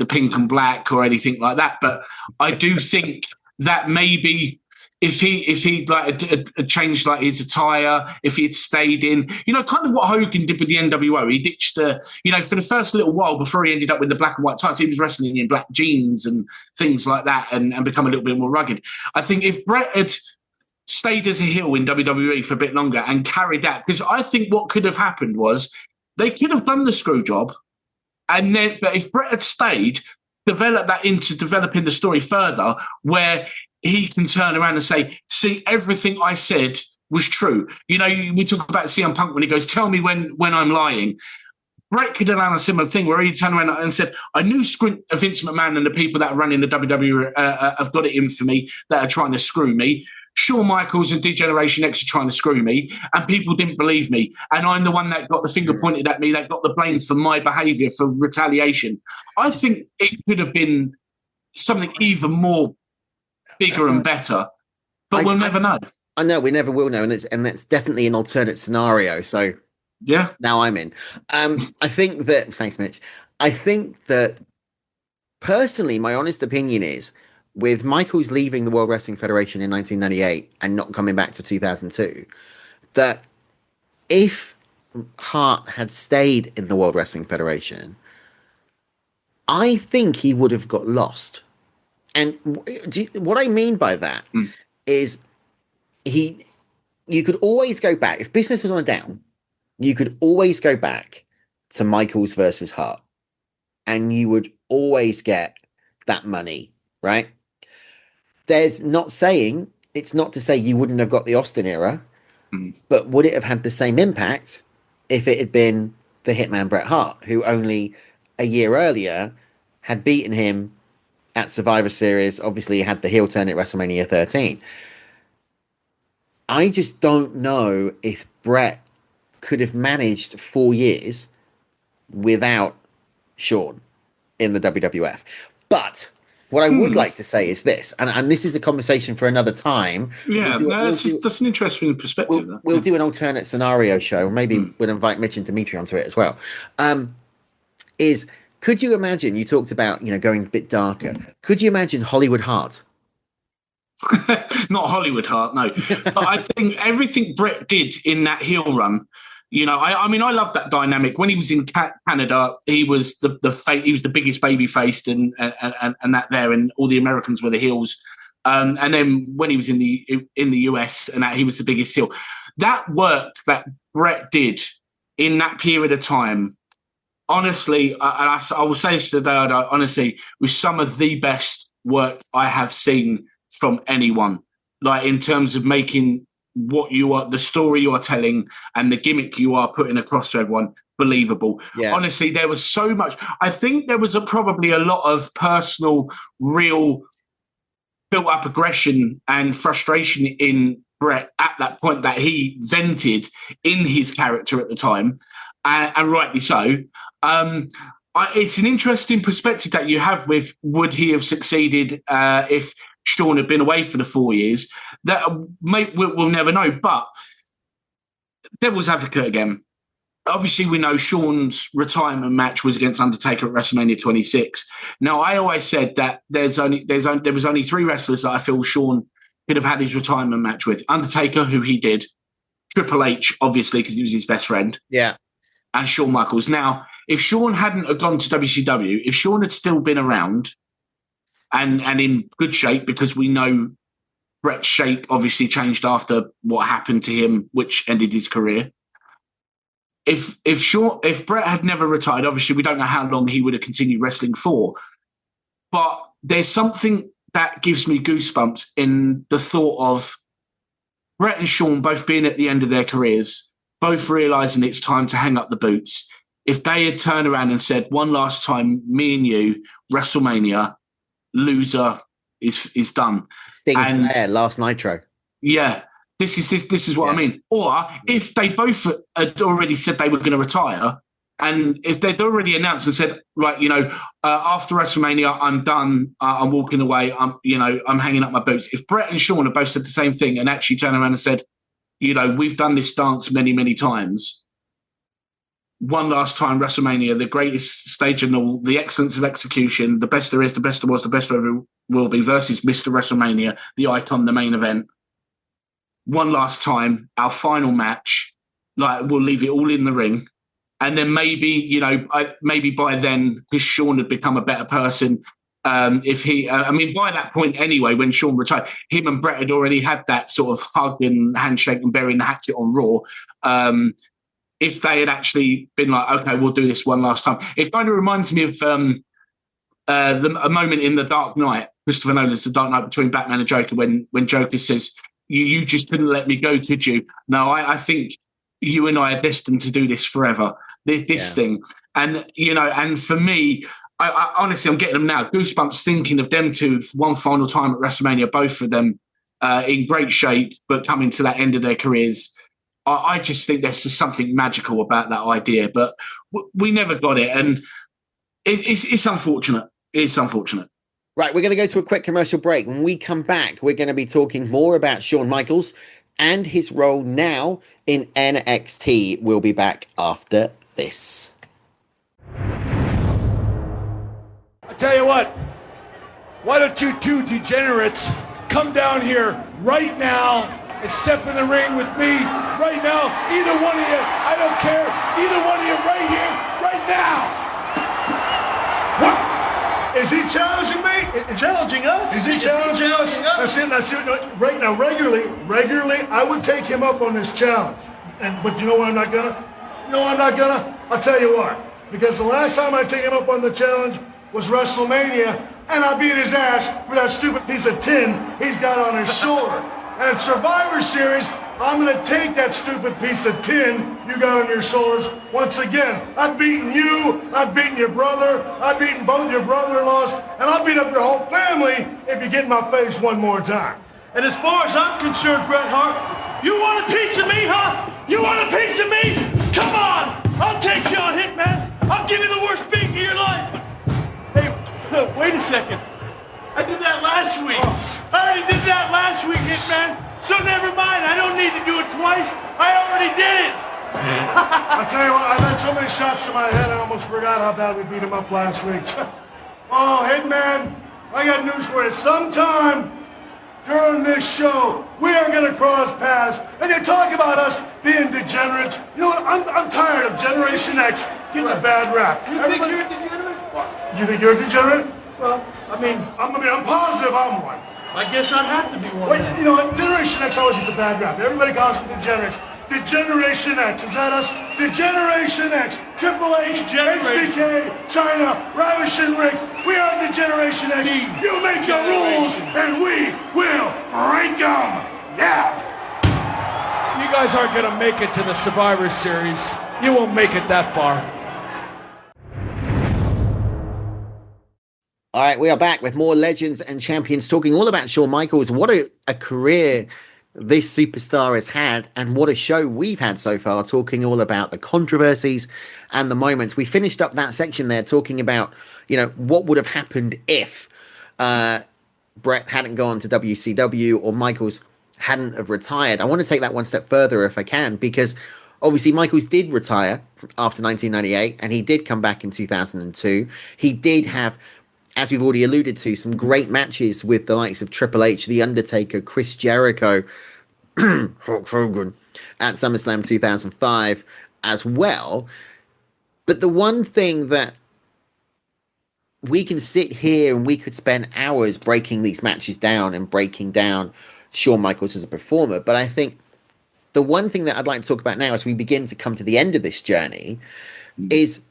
pink and black or anything like that, but I do think that maybe if he had changed like his attire, if he'd stayed in, kind of what Hogan did with the NWO, he ditched for the first little while before he ended up with the black and white tights, he was wrestling in black jeans and things like that and become a little bit more rugged. I think if Bret had stayed as a heel in WWE for a bit longer and carried that, because I think what could have happened was they could have done the screw job, and then, but if Bret had stayed, develop that into developing the story further, where he can turn around and say, see, everything I said was true. We talk about CM Punk when he goes, tell me when I'm lying. Bret could have done a similar thing where he turned around and said, I knew Vince McMahon and the people that are running the WWE have got it in for me, that are trying to screw me. Shawn Michaels and D-Generation X are trying to screw me, and people didn't believe me. And I'm the one that got the finger pointed at me, that got the blame for my behaviour, for retaliation. I think it could have been something even more bigger and better, but we'll never know. I know, we never will know, and that's definitely an alternate scenario. So yeah, now I'm in. I think that, thanks, Mitch. I think that personally, my honest opinion is, with Michaels leaving the World Wrestling Federation in 1998 and not coming back to 2002, that if Hart had stayed in the World Wrestling Federation, I think he would have got lost. And what I mean by that is you could always go back. If business was on a down, you could always go back to Michaels versus Hart, and you would always get that money, right? It's not to say you wouldn't have got the Austin era, but would it have had the same impact if it had been the Hitman Bret Hart, who only a year earlier had beaten him at Survivor Series? Obviously, he had the heel turn at WrestleMania 13. I just don't know if Bret could have managed 4 years without Shawn in the WWF. But what I would like to say is this, and this is a conversation for another time. Yeah, that's an interesting perspective. We'll do an alternate scenario show. Maybe we'll invite Mitch and Dimitri onto it as well. Could you imagine, you talked about, going a bit darker. Could you imagine Hollywood Hart? Not Hollywood Hart, no. But I think everything Bret did in that heel run, I mean, I love that dynamic. When he was in Canada, he was he was the biggest baby faced and that there, and all the Americans were the heels. And then when he was in the US, and that, he was the biggest heel. That work that Bret did in that period of time, honestly, I will say this today, honestly, was some of the best work I have seen from anyone. Like, in terms of making what you are, the story you are telling, and the gimmick you are putting across to everyone, believable. Yeah. Honestly, there was so much. I think there was probably a lot of personal, real built-up aggression and frustration in Brett at that point that he vented in his character at the time, and rightly so. It's an interesting perspective that you have with would he have succeeded if Shawn had been away for the 4 years? That we'll never know. But devil's advocate again. Obviously, we know Shawn's retirement match was against Undertaker at WrestleMania 26. Now, I always said that there was only 3 wrestlers that I feel Shawn could have had his retirement match with: Undertaker, who he did; Triple H, obviously, because he was his best friend; and Shawn Michaels. Now, if Shawn hadn't have gone to WCW, if Shawn had still been around and in good shape, because we know Brett's shape obviously changed after what happened to him, which ended his career. If Brett had never retired, obviously we don't know how long he would have continued wrestling for. But there's something that gives me goosebumps in the thought of Brett and Shawn both being at the end of their careers, both realising it's time to hang up the boots. If they had turned around and said, one last time, me and you, WrestleMania, loser is done. Sting Flair, last Nitro. Yeah, this is what I mean. Or if they both had already said they were going to retire, and if they'd already announced and said, right, after WrestleMania, I'm done. I'm walking away. I'm hanging up my boots. If Brett and Shawn have both said the same thing and actually turned around and said, we've done this dance many, many times. One last time, WrestleMania, the greatest stage in all, the excellence of execution, the best there is, the best there was, the best there ever will be, versus Mr. WrestleMania, the icon, the main event. One last time, our final match, we'll leave it all in the ring. And then maybe, maybe by then, because Shawn had become a better person, by that point anyway, when Shawn retired, him and Brett had already had that sort of hug and handshake and burying the hatchet on Raw. If they had actually been like, okay, we'll do this one last time. It kind of reminds me of a moment in The Dark Knight, Christopher Nolan's The Dark Knight, between Batman and Joker, when Joker says, you just couldn't let me go, could you? No, I think you and I are destined to do this forever, this thing. And, and for me, I honestly, I'm getting them now, goosebumps thinking of them two one final time at WrestleMania, both of them in great shape, but coming to that end of their careers. I just think there's just something magical about that idea, but we never got it. And it's unfortunate. It's unfortunate. Right, we're going to go to a quick commercial break. When we come back, we're going to be talking more about Shawn Michaels and his role now in NXT. We'll be back after this. I tell you what, why don't you two degenerates come down here right now and step in the ring with me right now? Either one of you, I don't care. Either one of you right here, right now. What? Is he challenging me? Is challenging us? Is he challenging us? That's it. Right now, regularly, I would take him up on this challenge. But you know what I'm not gonna? I'll tell you what. Because the last time I took him up on the challenge was WrestleMania, and I beat his ass for that stupid piece of tin he's got on his shoulder. And at Survivor Series, I'm going to take that stupid piece of tin you got on your shoulders once again. I've beaten you, I've beaten your brother, I've beaten both your brother-in-laws, and I'll beat up your whole family if you get in my face one more time. And as far as I'm concerned, Bret Hart, you want a piece of me, huh? You want a piece of me? Come on! I'll take you on, Hitman! I'll give you the worst beat of your life! Hey, wait a second. I did that last week. I already did that last week, Hitman. So never mind. I don't need to do it twice. I already did it. I'll tell you what, I've had so many shots to my head, I almost forgot how bad we beat him up last week. Oh, Hitman, I got news for you. Sometime during this show, we are going to cross paths. And you talk about us being degenerates. You know what? I'm tired of Generation X getting a bad rap. You think you're a degenerate? What? You think you're a degenerate? Well, I'm positive I'm one. I guess I'd have to be one. Wait, you know what? Generation X always gets a bad rap. Everybody calls me degenerates. Degeneration X, is that us? Degeneration X, Triple H, HBK, China, Ravishing Rick. We are Degeneration X. You make your rules, and we will break them. Yeah. You guys aren't going to make it to the Survivor Series. You won't make it that far. All right, we are back with more legends and champions talking all about Shawn Michaels. What a career this superstar has had, and what a show we've had so far, talking all about the controversies and the moments. We finished up that section there talking about, what would have happened if Brett hadn't gone to WCW or Michaels hadn't have retired. I want to take that one step further if I can, because obviously Michaels did retire after 1998 and he did come back in 2002. He did have, as we've already alluded to, some great matches with the likes of Triple H, The Undertaker, Chris Jericho, Hulk Hogan at SummerSlam 2005 as well. But the one thing that we can sit here and we could spend hours breaking these matches down and breaking down Shawn Michaels as a performer. But I think the one thing that I'd like to talk about now as we begin to come to the end of this journey is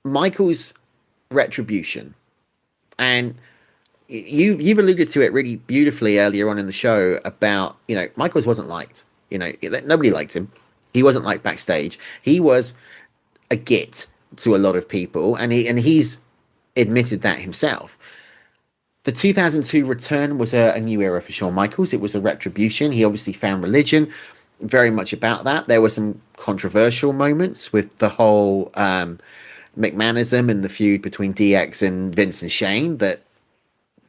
Michaels' retribution. And you've alluded to it really beautifully earlier on in the show about, Michaels wasn't liked. Nobody liked him. He wasn't liked backstage. He was a git to a lot of people, and he's admitted that himself. The 2002 return was a new era for Shawn Michaels. It was a retribution. He obviously found religion, very much about that. There were some controversial moments with the whole McMahonism and the feud between DX and Vince and Shane that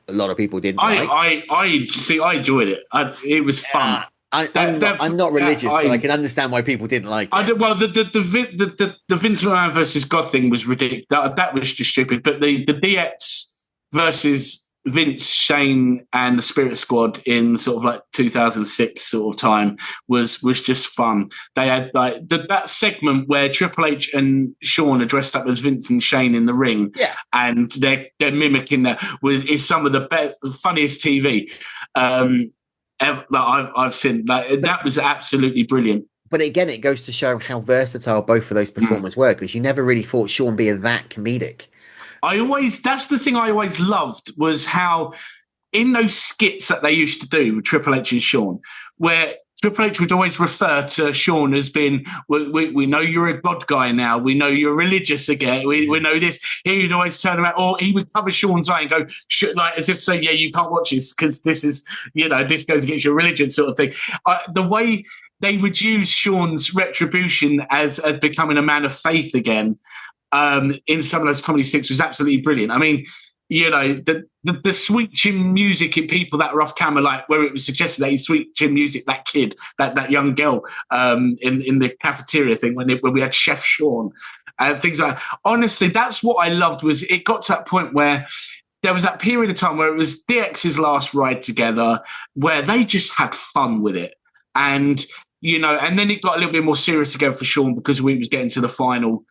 a lot of people didn't like. I enjoyed it. It was fun. I'm not religious, but I can understand why people didn't like it. The Vince McMahon versus God thing was ridiculous. That was just stupid. But the DX versus Vince, Shane, and the Spirit Squad in sort of like 2006 sort of time was just fun. They had like that segment where Triple H and Shawn are dressed up as Vince and Shane in the ring, and they're mimicking that is some of the funniest TV. I've seen. That was absolutely brilliant. But again, it goes to show how versatile both of those performers were, because you never really thought Shawn be that comedic. That's the thing I always loved, was how in those skits that they used to do with Triple H and Shawn, where Triple H would always refer to Shawn as being, we know you're a God guy now. We know you're religious again. We know this. He'd always turn around, or he would cover Shawn's eye and go, like as if to say, yeah, you can't watch this because this is, this goes against your religion sort of thing. The way they would use Shawn's retribution as becoming a man of faith again in some of those comedy sticks was absolutely brilliant. I mean, the sweet chin music in people that were off camera, like where it was suggested that he sweet chin music, that kid, that young girl in the cafeteria thing when we had Chef Shawn and things like that. Honestly, that's what I loved, was it got to that point where there was that period of time where it was DX's last ride together, where they just had fun with it. And, and then it got a little bit more serious again for Shawn because we was getting to the final,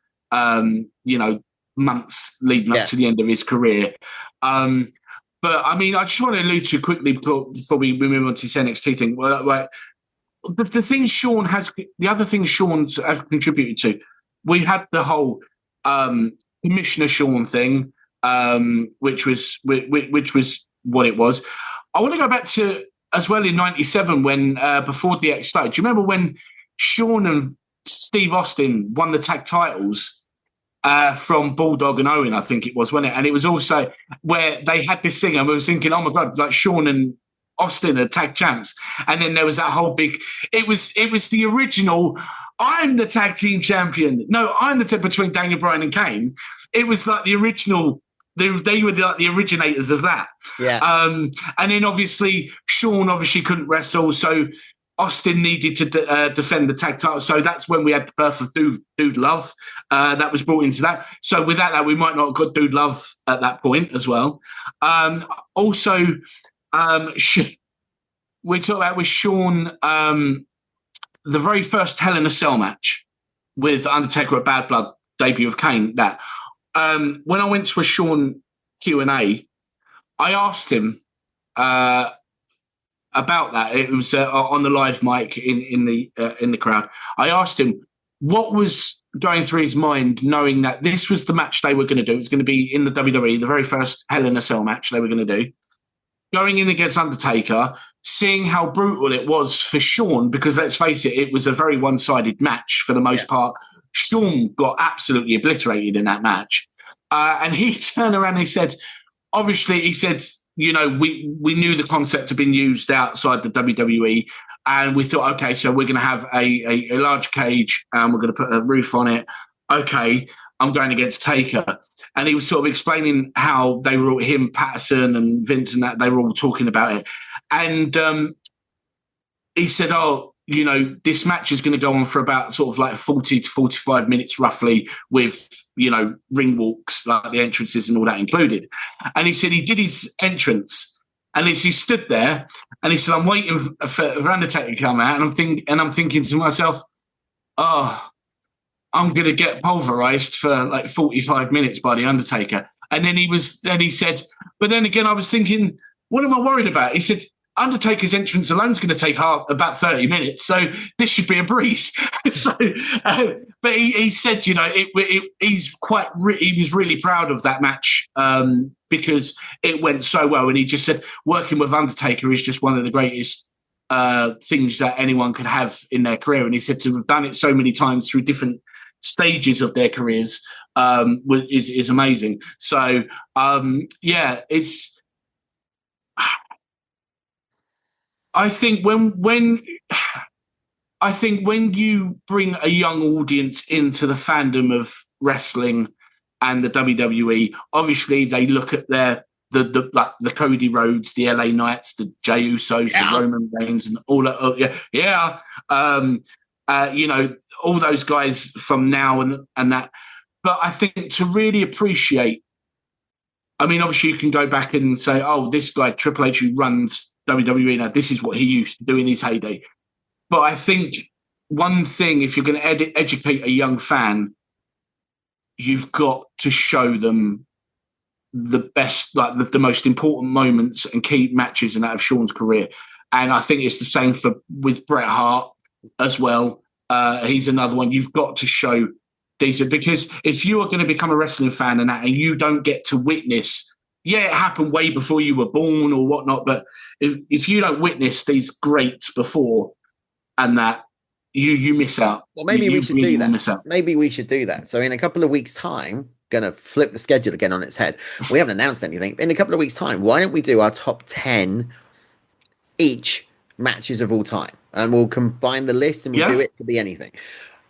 months leading up to the end of his career. But I mean, I just want to allude to quickly before we move on to this NXT thing. The thing Shawn has, the other thing Shawn has contributed to, we had the whole Commissioner Shawn thing, which was what it was. I want to go back to as well in '97 when before DX started. Do you remember when Shawn and Steve Austin won the tag titles? From Bulldog and Owen, I think it was, wasn't it? And it was also where they had this thing, and we were thinking, oh my God, like Shawn and Austin are tag champs. And then there was that whole big, it was the original, I'm the tag team champion. No, I'm the between Daniel Bryan and Kane. It was like the original, they were like the originators of that. Yeah. And then obviously Shawn couldn't wrestle, so Austin needed to defend the tag title. So that's when we had the birth of Dude Love. That was brought into that. So without that, we might not have got Dude Love at that point as well. Also, we talked about with Shawn, the very first Hell in a Cell match with Undertaker at Bad Blood, debut of Kane. That when I went to a Shawn Q&A, I asked him about that. It was on the live mic in the crowd. I asked him what was going through his mind, knowing that this was the match they were going to do. It was going to be in the WWE, the very first Hell in a Cell match they were going to do. Going in against Undertaker, seeing how brutal it was for Shawn, because let's face it, it was a very one-sided match for the most part. Shawn got absolutely obliterated in that match. And he turned around and he said, obviously, he said, we knew the concept had been used outside the WWE, and we thought, okay, so we're going to have a large cage and we're going to put a roof on it. Okay, I'm going against Taker. And he was sort of explaining how they were all, him, Patterson and Vince and that, they were all talking about it. And he said, this match is going to go on for about sort of like 40 to 45 minutes roughly with, ring walks, like the entrances and all that included. And he said he did his entrance and as he stood there and he said, I'm waiting for Undertaker to come out and I'm thinking to myself, I'm going to get pulverized for like 45 minutes by the Undertaker. And then he said, but then again, I was thinking, what am I worried about? He said, Undertaker's entrance alone is going to take about 30 minutes, so this should be a breeze. But he said, he was really proud of that match because it went so well, and he just said working with Undertaker is just one of the greatest things that anyone could have in their career, and he said to have done it so many times through different stages of their careers is amazing. So it's. I think when you bring a young audience into the fandom of wrestling and the WWE, obviously they look at the Cody Rhodes, the LA Knights, the Jey Usos, the Roman Reigns, and all that. All those guys from now and that. But I think to really appreciate, I mean, obviously you can go back and say, oh, this guy Triple H who runs WWE now, this is what he used to do in his heyday. But I think one thing, if you're going to educate a young fan, you've got to show them the best, like the most important moments and key matches in that of Shawn's career. And I think it's the same with Bret Hart as well. He's another one. You've got to show these, because if you are going to become a wrestling fan and you don't get to witness, it happened way before you were born or whatnot, but if you don't witness these greats before and that, you miss out. Well, maybe we should do that. Maybe we should do that. So in a couple of weeks' time, going to flip the schedule again on its head. We haven't announced anything. In a couple of weeks' time, why don't we do our top 10 each matches of all time? And we'll combine the list and we'll do it. Could be anything.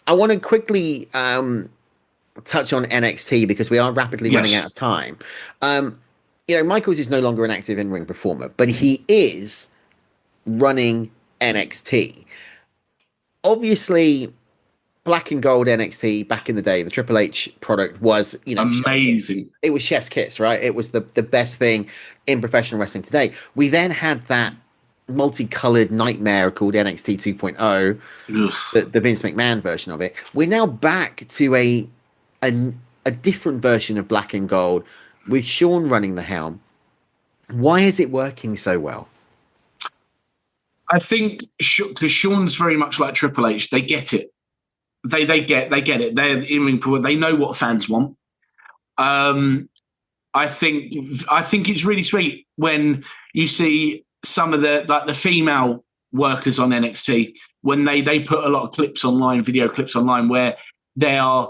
I want to quickly touch on NXT because we are rapidly running out of time. Michaels is no longer an active in-ring performer, but he is running NXT. Obviously, black and gold NXT back in the day, the Triple H product was, amazing. It was chef's kiss, right? It was the best thing in professional wrestling today. We then had that multicolored nightmare called NXT 2.0, the Vince McMahon version of it. We're now back to a different version of black and gold with Shawn running the helm. Why is it working so well? I think because Shawn's very much like Triple H. They get it. They get it. They know what fans want. I think it's really sweet when you see some of the female workers on NXT when they put a lot of video clips online where they're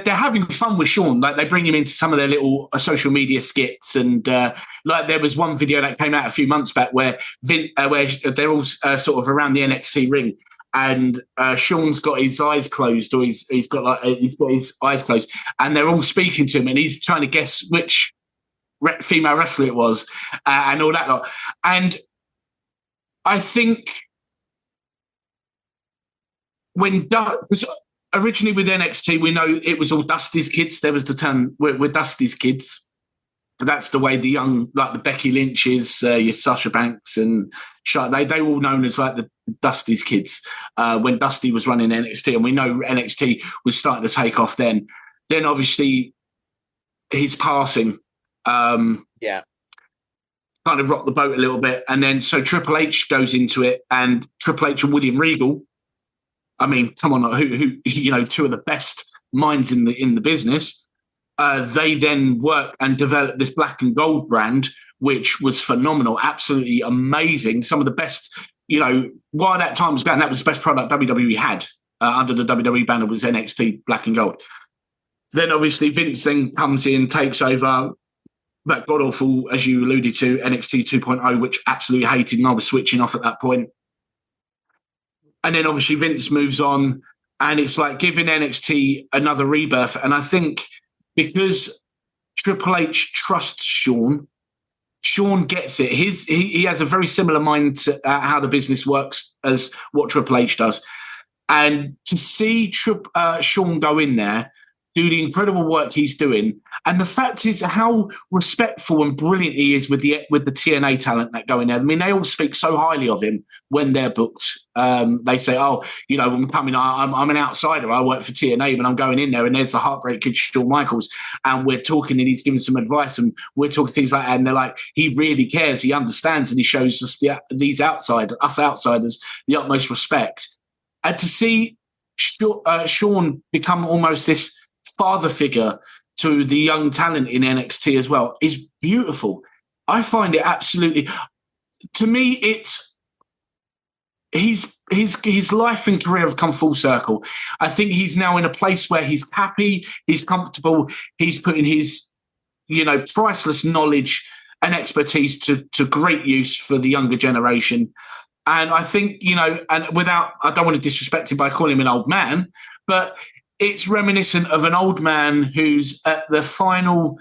having fun with Shawn. Like they bring him into some of their little social media skits, and like there was one video that came out a few months back where they're all sort of around the NXT ring, and Shawn's got his eyes closed, or he's got his eyes closed, and they're all speaking to him, and he's trying to guess which female wrestler it was, and all that lot. And I think because originally with NXT, we know it was all Dusty's kids. There was the term, we're Dusty's kids. That's the way the young, like the Becky Lynch's, your Sasha Banks and they were all known as like the Dusty's kids when Dusty was running NXT. And we know NXT was starting to take off then. Then obviously his passing kind of rocked the boat a little bit. And then so Triple H goes into it, and Triple H and William Regal, I mean, come on, who two of the best minds in the business. They then work and develop this black and gold brand, which was phenomenal, absolutely amazing. Some of the best, while that time was going, that was the best product WWE had under the WWE banner was NXT black and gold. Then obviously Vince then comes in, takes over, that god awful, as you alluded to, NXT 2.0, which absolutely hated, and I was switching off at that point. And then obviously Vince moves on, and it's like giving NXT another rebirth. And I think because Triple H trusts Shawn gets it. He has a very similar mind to how the business works as what Triple H does. And to see Shawn go in there, do the incredible work he's doing, and the fact is how respectful and brilliant he is with the TNA talent that go in there. I mean, they all speak so highly of him when they're booked. They say, "Oh, you know, I'm coming. I'm an outsider. I work for TNA, but I'm going in there, and there's the Heartbreak Kid, Shawn Michaels, and we're talking, and he's giving some advice, and we're talking things like that." And they're like, "He really cares. He understands, and he shows us us outsiders, the utmost respect." And to see Shawn become almost this father figure to the young talent in NXT as well is beautiful. I find it absolutely, to me, it's his life and career have come full circle. I think he's now in a place where he's happy, he's comfortable, he's putting his, priceless knowledge and expertise to great use for the younger generation. And I think, and I don't want to disrespect him by calling him an old man, but it's reminiscent of an old man who's at the final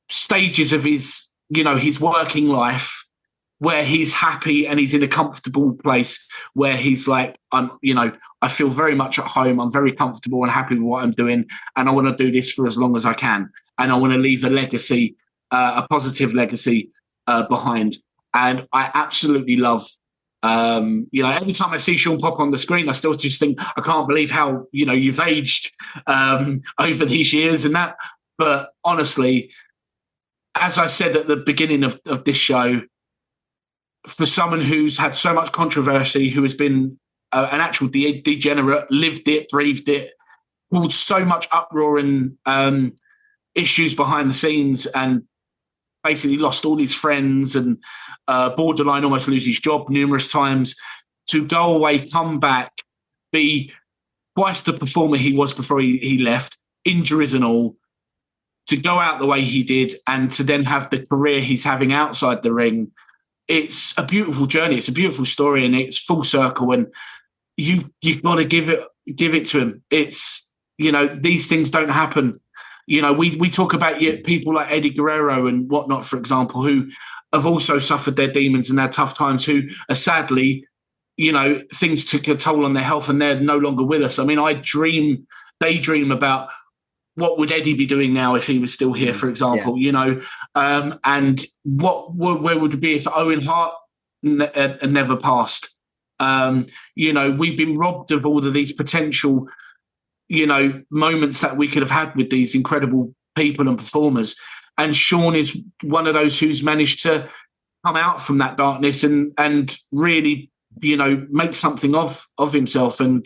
stages of his working life, where he's happy and he's in a comfortable place where he's like, I feel very much at home. I'm very comfortable and happy with what I'm doing. And I want to do this for as long as I can. And I want to leave a legacy, a positive legacy behind. And I absolutely love every time I see Shawn pop on the screen, I still just think, I can't believe how, you've aged over these years and that. But honestly, as I said at the beginning of this show, for someone who's had so much controversy, who has been an actual degenerate, lived it, breathed it, caused so much uproar and issues behind the scenes, and basically lost all his friends and borderline almost lose his job numerous times, to go away, come back, be twice the performer he was before he left, injuries and all, to go out the way he did, and to then have the career he's having outside the ring. It's a beautiful journey. It's a beautiful story, and it's full circle. And you've got to give it to him. It's, these things don't happen. We talk about people like Eddie Guerrero and whatnot, for example, who have also suffered their demons and their tough times, who are sadly, things took a toll on their health and they're no longer with us. I mean, daydream about what would Eddie be doing now if he was still here, for example, and where would it be if Owen Hart never passed? We've been robbed of all of these potential moments that we could have had with these incredible people and performers. And Shawn is one of those who's managed to come out from that darkness and really, make something of himself and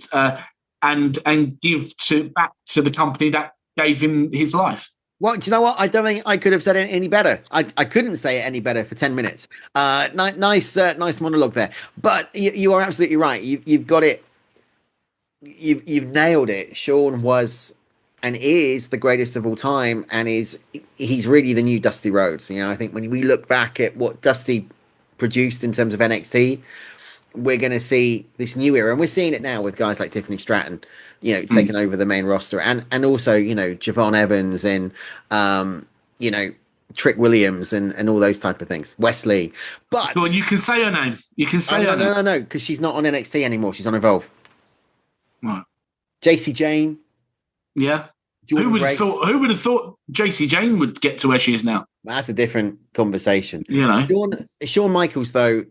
give back to the company that gave him his life. Well, do you know what? I don't think I could have said it any better. I couldn't say it any better for 10 minutes. Nice monologue there. But you are absolutely right. You've got it. You've nailed it. Shawn was and is the greatest of all time, and he's really the new Dusty Rhodes. I think when we look back at what Dusty produced in terms of NXT, we're going to see this new era, and we're seeing it now with guys like Tiffany Stratton, taking over the main roster, and also Javon Evans and Trick Williams and all those type of things. Wesley, but well, you can say her name. You can say her name. No, because she's not on NXT anymore. She's on Evolve. Right. JC Jane. Yeah. Who would have thought JC Jane would get to where she is now? That's a different conversation. Shawn Michaels, though,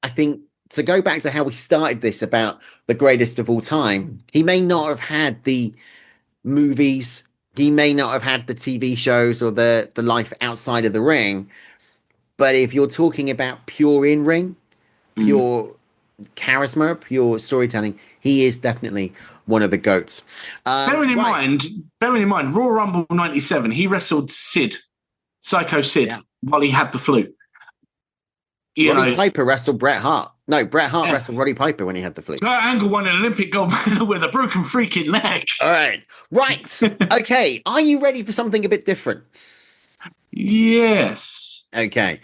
I think, to go back to how we started this about the greatest of all time, he may not have had the movies, he may not have had the TV shows or the life outside of the ring, but if you're talking about pure in-ring, pure charisma, pure storytelling, he is definitely one of the GOATs. Bearing in mind, Royal Rumble 97, he wrestled Psycho Sid, while he had the flu. Roddy Piper wrestled Bret Hart. No, Bret Hart wrestled Roddy Piper when he had the flu. Kurt Angle won an Olympic gold medal with a broken freaking leg. All right. Okay. Are you ready for something a bit different? Yes. Okay.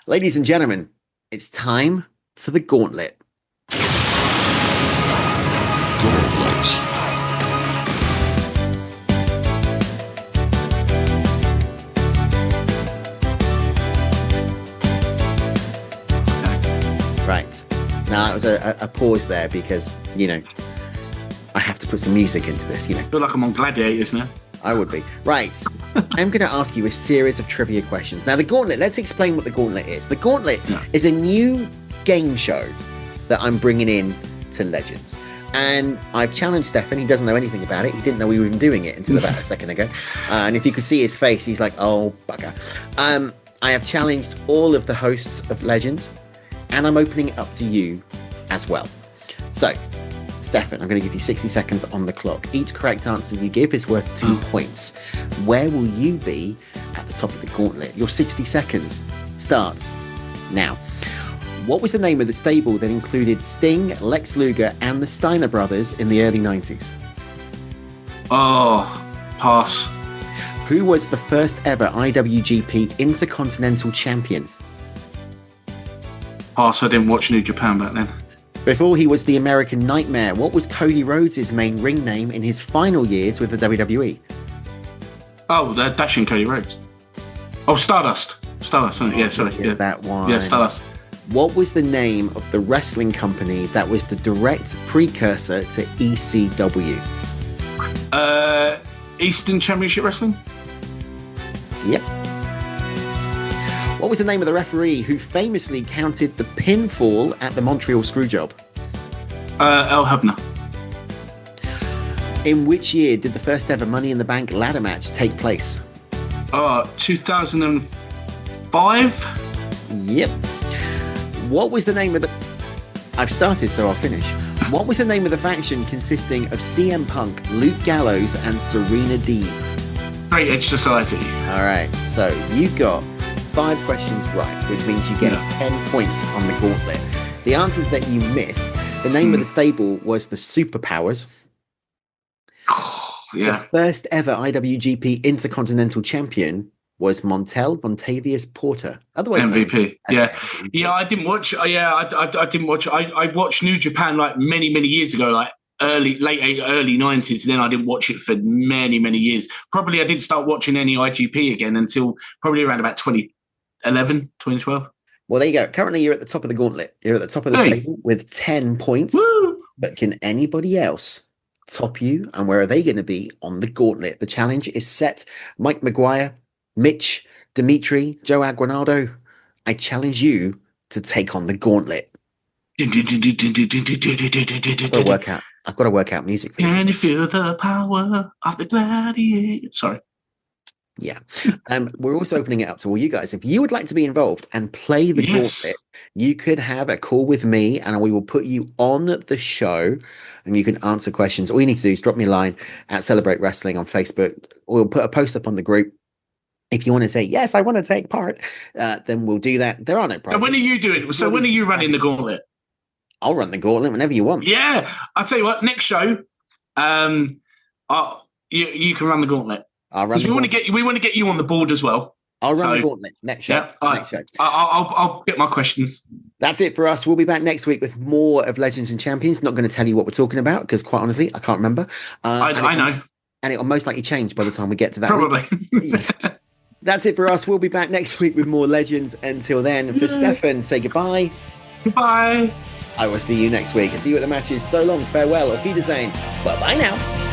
Ladies and gentlemen, it's time for the gauntlet. Right. Now, it was a pause there because, I have to put some music into this, I feel like I'm on Gladiators now. I would be. Right. I'm going to ask you a series of trivia questions. Now, the Gauntlet, let's explain what the Gauntlet is. The Gauntlet is a new game show that I'm bringing in to Legends. And I've challenged Stefan. He doesn't know anything about it. He didn't know we were even doing it until about a second ago. And if you could see his face, he's like, oh, bugger. I have challenged all of the hosts of Legends, and I'm opening it up to you as well. So, Stefan, I'm going to give you 60 seconds on the clock. Each correct answer you give is worth 2 points. Where will you be at the top of the gauntlet? Your 60 seconds starts now. What was the name of the stable that included Sting, Lex Luger, and the Steiner brothers in the early 90s? Oh, pass. Who was the first ever IWGP Intercontinental Champion? Pass, I didn't watch New Japan back then. Before he was the American Nightmare, what was Cody Rhodes' main ring name in his final years with the WWE? Oh, they're Dashing Cody Rhodes. Oh, Stardust. Stardust, isn't it? Yeah, sorry. Yeah. That one. Yeah, Stardust. What was the name of the wrestling company that was the direct precursor to ECW? Eastern Championship Wrestling? Yep. What was the name of the referee who famously counted the pinfall at the Montreal Screwjob? El Hubner. In which year did the first ever Money in the Bank ladder match take place? 2005? Yep. What was the name of the... I've started, so I'll finish. What was the name of the faction consisting of CM Punk, Luke Gallows, and Serena Deeb? Straight Edge Society. All right, so you got 5 questions right, which means you get 10 points on the gauntlet. The answers that you missed, the name of the stable was the Superpowers. Yeah. The first ever IWGP Intercontinental Champion was Montel Vontavious Porter, otherwise MVP. Yeah, MVP. Yeah. I didn't watch. I didn't watch. I watched New Japan like many years ago, like early 90s. Then I didn't watch it for many years. Probably I didn't start watching any IGP again until probably around about 2011, 2012. Well, there you go. Currently, you're at the top of the gauntlet. You're at the top of the table with 10 points. Woo! But can anybody else top you? And where are they going to be on the gauntlet? The challenge is set. Mike Maguire, Mitch, Dimitri, Joe Aguinaldo, I challenge you to take on the gauntlet. I've got to work out music for this. Can you feel the power of the gladiator? Sorry. Yeah. We're also opening it up to all you guys. If you would like to be involved and play the gauntlet, you could have a call with me and we will put you on the show and you can answer questions. All you need to do is drop me a line at Celebrate Wrestling on Facebook. We'll put a post up on the group. If you want to say, yes, I want to take part, then we'll do that. There are no prizes. So when are you doing it? So when are you running the gauntlet? I'll run the gauntlet whenever you want. Yeah. I'll tell you what, next show, you can run the gauntlet. I'll run. We want to get you on the board as well. I'll run the gauntlet next show. Yeah, next show. I'll get my questions. That's it for us. We'll be back next week with more of Legends and Champions. Not going to tell you what we're talking about because, quite honestly, I can't remember. I know. And it will most likely change by the time we get to that. Probably. That's it for us. We'll be back next week with more Legends. Until then, for Stefan, say goodbye. Goodbye. I will see you next week. I see you at the matches. So long, farewell, auf Wiedersehen. Bye-bye now.